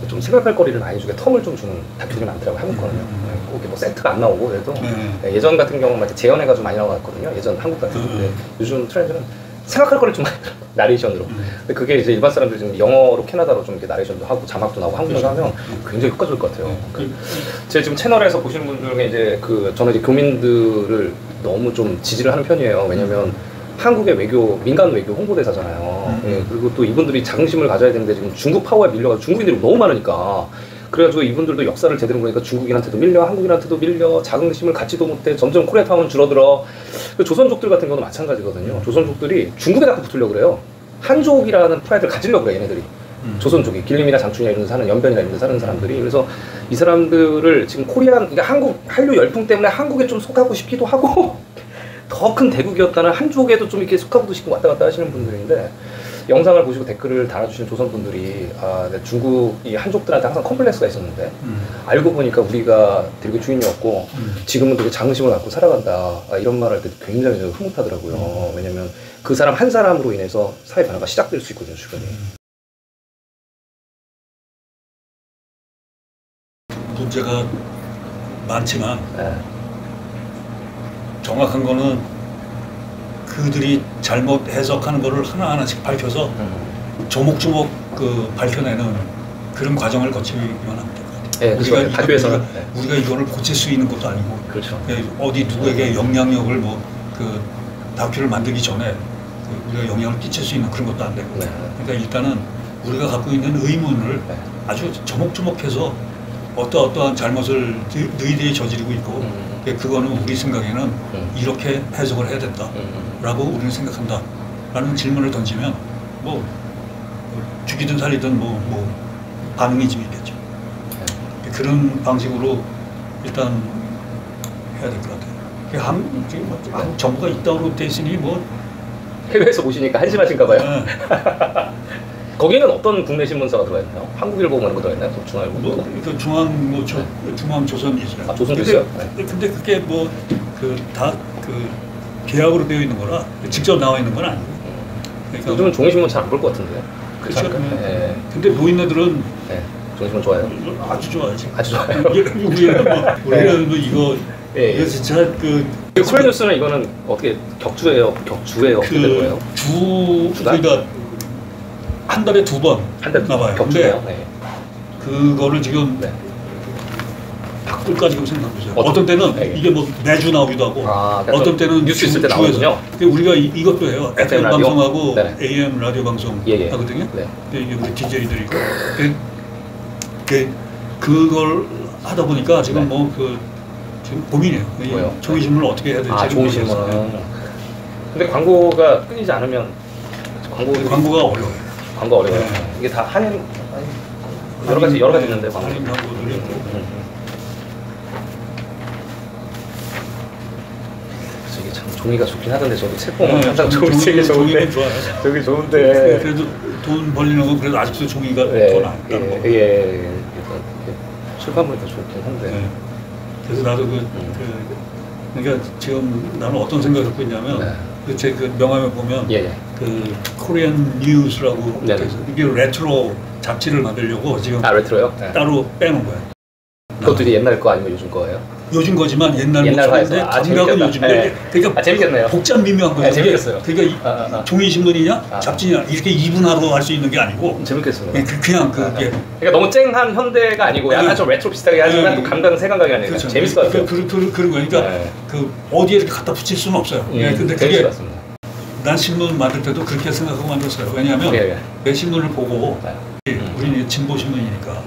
좀 생각할 거리를 많이 주게 텀을 좀 주는 다큐들이 많더라고요. 한국 거는요. 꼭 뭐 세트가 안 나오고 그래도 예전 같은 경우는 막 재연해가지고 많이 나왔거든요. 예전 한국 같은 경우는 요즘 트렌드는 생각할 거리를 좀 많이 들어요. 나레이션으로. 근데 그게 이제 일반 사람들이 지금 영어로 캐나다로 좀 이렇게 나레이션도 하고 자막도 나오고 한국어로 하면 굉장히 효과적일 것 같아요. 제 지금 채널에서 보시는 분들 중에 이제 저는 이제 교민들을 너무 좀 지지를 하는 편이에요. 왜냐면 한국의 외교, 민간 외교 홍보대사잖아요. 예, 그리고 또 이분들이 자긍심을 가져야 되는데 지금 중국 파워에 밀려가지고 중국인들이 너무 많으니까 그래가지고 이분들도 역사를 제대로 보니까 중국인한테도 밀려, 한국인한테도 밀려, 자긍심을 갖지도 못해, 점점 코리아타운은 줄어들어. 조선족들 같은 경우도 마찬가지거든요. 조선족들이 중국에 자꾸 붙으려고 그래요. 한족이라는 프라이드를 가지려고 그래요, 얘네들이. 조선족이, 길림이나 장춘이나 이런 데 사는, 연변이나 이런 데 사는 사람들이. 그래서 이 사람들을 지금 그러니까 한국, 한류 열풍 때문에 한국에 좀 속하고 싶기도 하고 더 큰 대국이었다는 한족에도 좀 이렇게 속하고도 싶고 왔다 갔다 하시는 분들인데 영상을 보시고 댓글을 달아주시는 조선분들이 중국이 한족들한테 항상 컴플렉스가 있었는데 알고 보니까 우리가 되게 주인이었고 지금은 되게 자긍심을 갖고 살아간다 이런 말을 할 때 굉장히 흐뭇하더라고요. 왜냐면 그 사람 한 사람으로 인해서 사회 변화가 시작될 수 있거든요, 주변에. 문제가 많지만 네. 정확한 거는 그들이 잘못 해석하는 거를 하나하나씩 밝혀서 조목조목 밝혀내는 그런 과정을 거치면 합니다. 네, 그렇죠. 다큐에서는 우리가 이거를 고칠 수 있는 것도 아니고, 그렇죠. 어디 누구에게 영향력을 다큐를 만들기 전에 우리가 영향을 끼칠 수 있는 그런 것도 안 되고, 네. 그러니까 일단은 우리가 갖고 있는 의문을 아주 조목조목해서 어떠한 잘못을 너희들이 저지르고 있고, 그거는 우리 생각에는 이렇게 해석을 해야 된다라고 우리는 생각한다 라는 질문을 던지면 뭐 죽이든 살리든 뭐 반응이 좀 있겠죠. 그런 방식으로 일단 해야 될 것 같아요. 지금 정부가 있다고 돼 있으니 뭐 해외에서 보시니까 한심하신가 봐요. 거기는 어떤 국내 신문사가 들어가 있나요? 한국일보 이런 거 들어가 있나요? 중앙일보? 중앙조선이죠. 아, 조선도 있어요? 근데 그게 다 계약으로 되어 있는 거라 직접 나와 있는 건 아니고. 그러니까 요즘은 종이신문 잘 안 볼 것 같은데요? 그렇죠. 근데 노인네들은 종이신문 좋아요? 아주 좋아하지. 아주 좋아요. 우리는 이거 진짜 코리아 뉴스는 이거는 어떻게 격주예요? 어떻게 되는 거예요? 그러니까 한 달에 2번 나와요. 격주네요. 그거를 지금 바꿀까 지금 생각해보세요. 어떤 때는 이게 뭐 매주 나오기도 하고, 어떤 때는 뉴스 있을 때 나오거든요. 우리가 이것도 해요. FM 방송하고 AM 라디오 방송 예. 하거든요. 이게 우리 DJ들이고, 그걸 하다 보니까 지금 지금 고민이에요. 종이신문을 어떻게 해야 될지. 종이신문. 근데 광고가 끊이지 않으면 광고가 어려워요. 광고 어려워요. 이게 다 한인 여러 가지 있는데 광고. 한인 광고들이 있고. 그래서 이게 참 종이가 좋긴 하던데 저도 책 보면 항상 종이 되게 좋은데. 저기 좋은데. 그래도 돈 벌리는 거 그래도 아직도 종이가 더 나았다는 거. 출판물이 더 좋긴 한데. 그래서 나도 그러니까 지금 나는 어떤 생각을 갖고 있냐면 제 명함에 보면 코리안 뉴스라고 이게 레트로 잡지를 만들려고 지금 레트로요? 따로 빼놓은 거예요. 그것들이 옛날 거 아니면 요즘 거예요? 요즘 거지만 옛날 모습인데 감각은 요즘인데 그러니까 재밌겠네요. 복잡 미묘한 거예요. 재밌겠어요. 그러니까 종이 신문이냐 잡지냐 이렇게 이분화로 할 수 있는 게 아니고 재밌겠어요. 그냥 그게 그러니까 너무 쨍한 현대가 아니고 약간 좀 레트로 비슷하게 하지만 또 감각은 새 감각이 아니라 그렇죠. 재밌을 것 같아요. 그런 거니까 어디에 이렇게 갖다 붙일 수는 없어요. 근데 그게 난 신문 만들 때도 그렇게 생각하고 만들었어요. 왜냐하면 내 신문을 보고 우리는 진보 신문이니까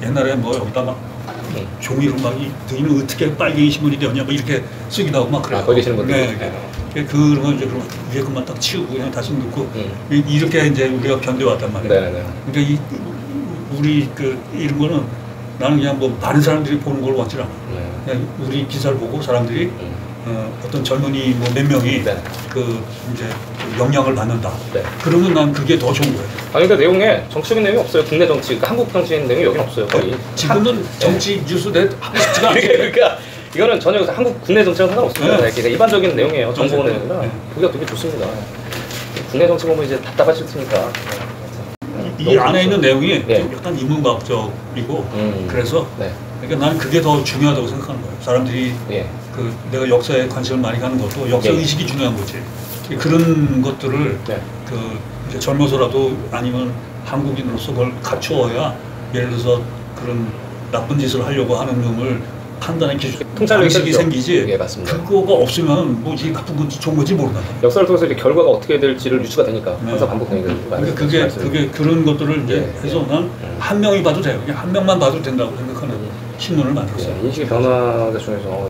옛날에 뭐 여기다 막 종이로 막 너희는 어떻게 빨갱이 신문이 되었냐 뭐 이렇게 쓰기도 하고 막 그래요. 거기 계시는 분들. 그런 거 이제 위에 것만 딱 치우고 그냥 다시 넣고 이렇게 이제 우리가 견뎌왔단 말이에요. 그러니까 우리 이런 거는 나는 그냥 뭐 많은 사람들이 보는 걸 원치 않아. 그냥 우리 기사를 보고 사람들이 어떤 젊은이 뭐 몇 명이 이제 영향을 받는다. 그러면 난 그게 더 좋은 거예요. 그러니까 내용에 정치적인 내용이 없어요. 국내 정치, 그러니까 한국 정치인 내용이 여기는 없어요. 거의. 지금은 정치 뉴스 하고 싶지가 않아요. 그러니까 이거는 전혀 한국 국내 정치랑 상관없습니다. 네. 그러니까 일반적인 내용이에요. 정보 맞아요. 내용이라 네. 보기가 되게 좋습니다. 국내 정치 보면 이제 답답하실 테니까. 이 안에 있는 내용이 네. 좀 약간 인문과학적이고 그래서 네. 그러니까 나는 그게 더 중요하다고 생각하는 거예요. 사람들이 예. 그 내가 역사에 관심을 많이 가는 것도 역사 네. 의식이 중요한 거지. 그런 것들을 네. 그 이제 젊어서라도 아니면 한국인으로서 그걸 갖추어야 예를 들어서 그런 나쁜 짓을 하려고 하는 놈을 판단의 기준, 통찰력이 방식이 생기죠. 생기지. 예, 맞습니다. 그거가 없으면 뭐 이게 나쁜 건지 좋은 건지 모른다. 역사를 통해서 이제 결과가 어떻게 될지를 유추가 되니까 네. 항상 반복되니까. 그러니까 그게 그런 것들을 이제 예, 해서 난 한 명이 봐도 돼요. 그냥 한 명만 봐도 된다고 생각하는 신문을 만들었어요. 인식의 변화가 중에서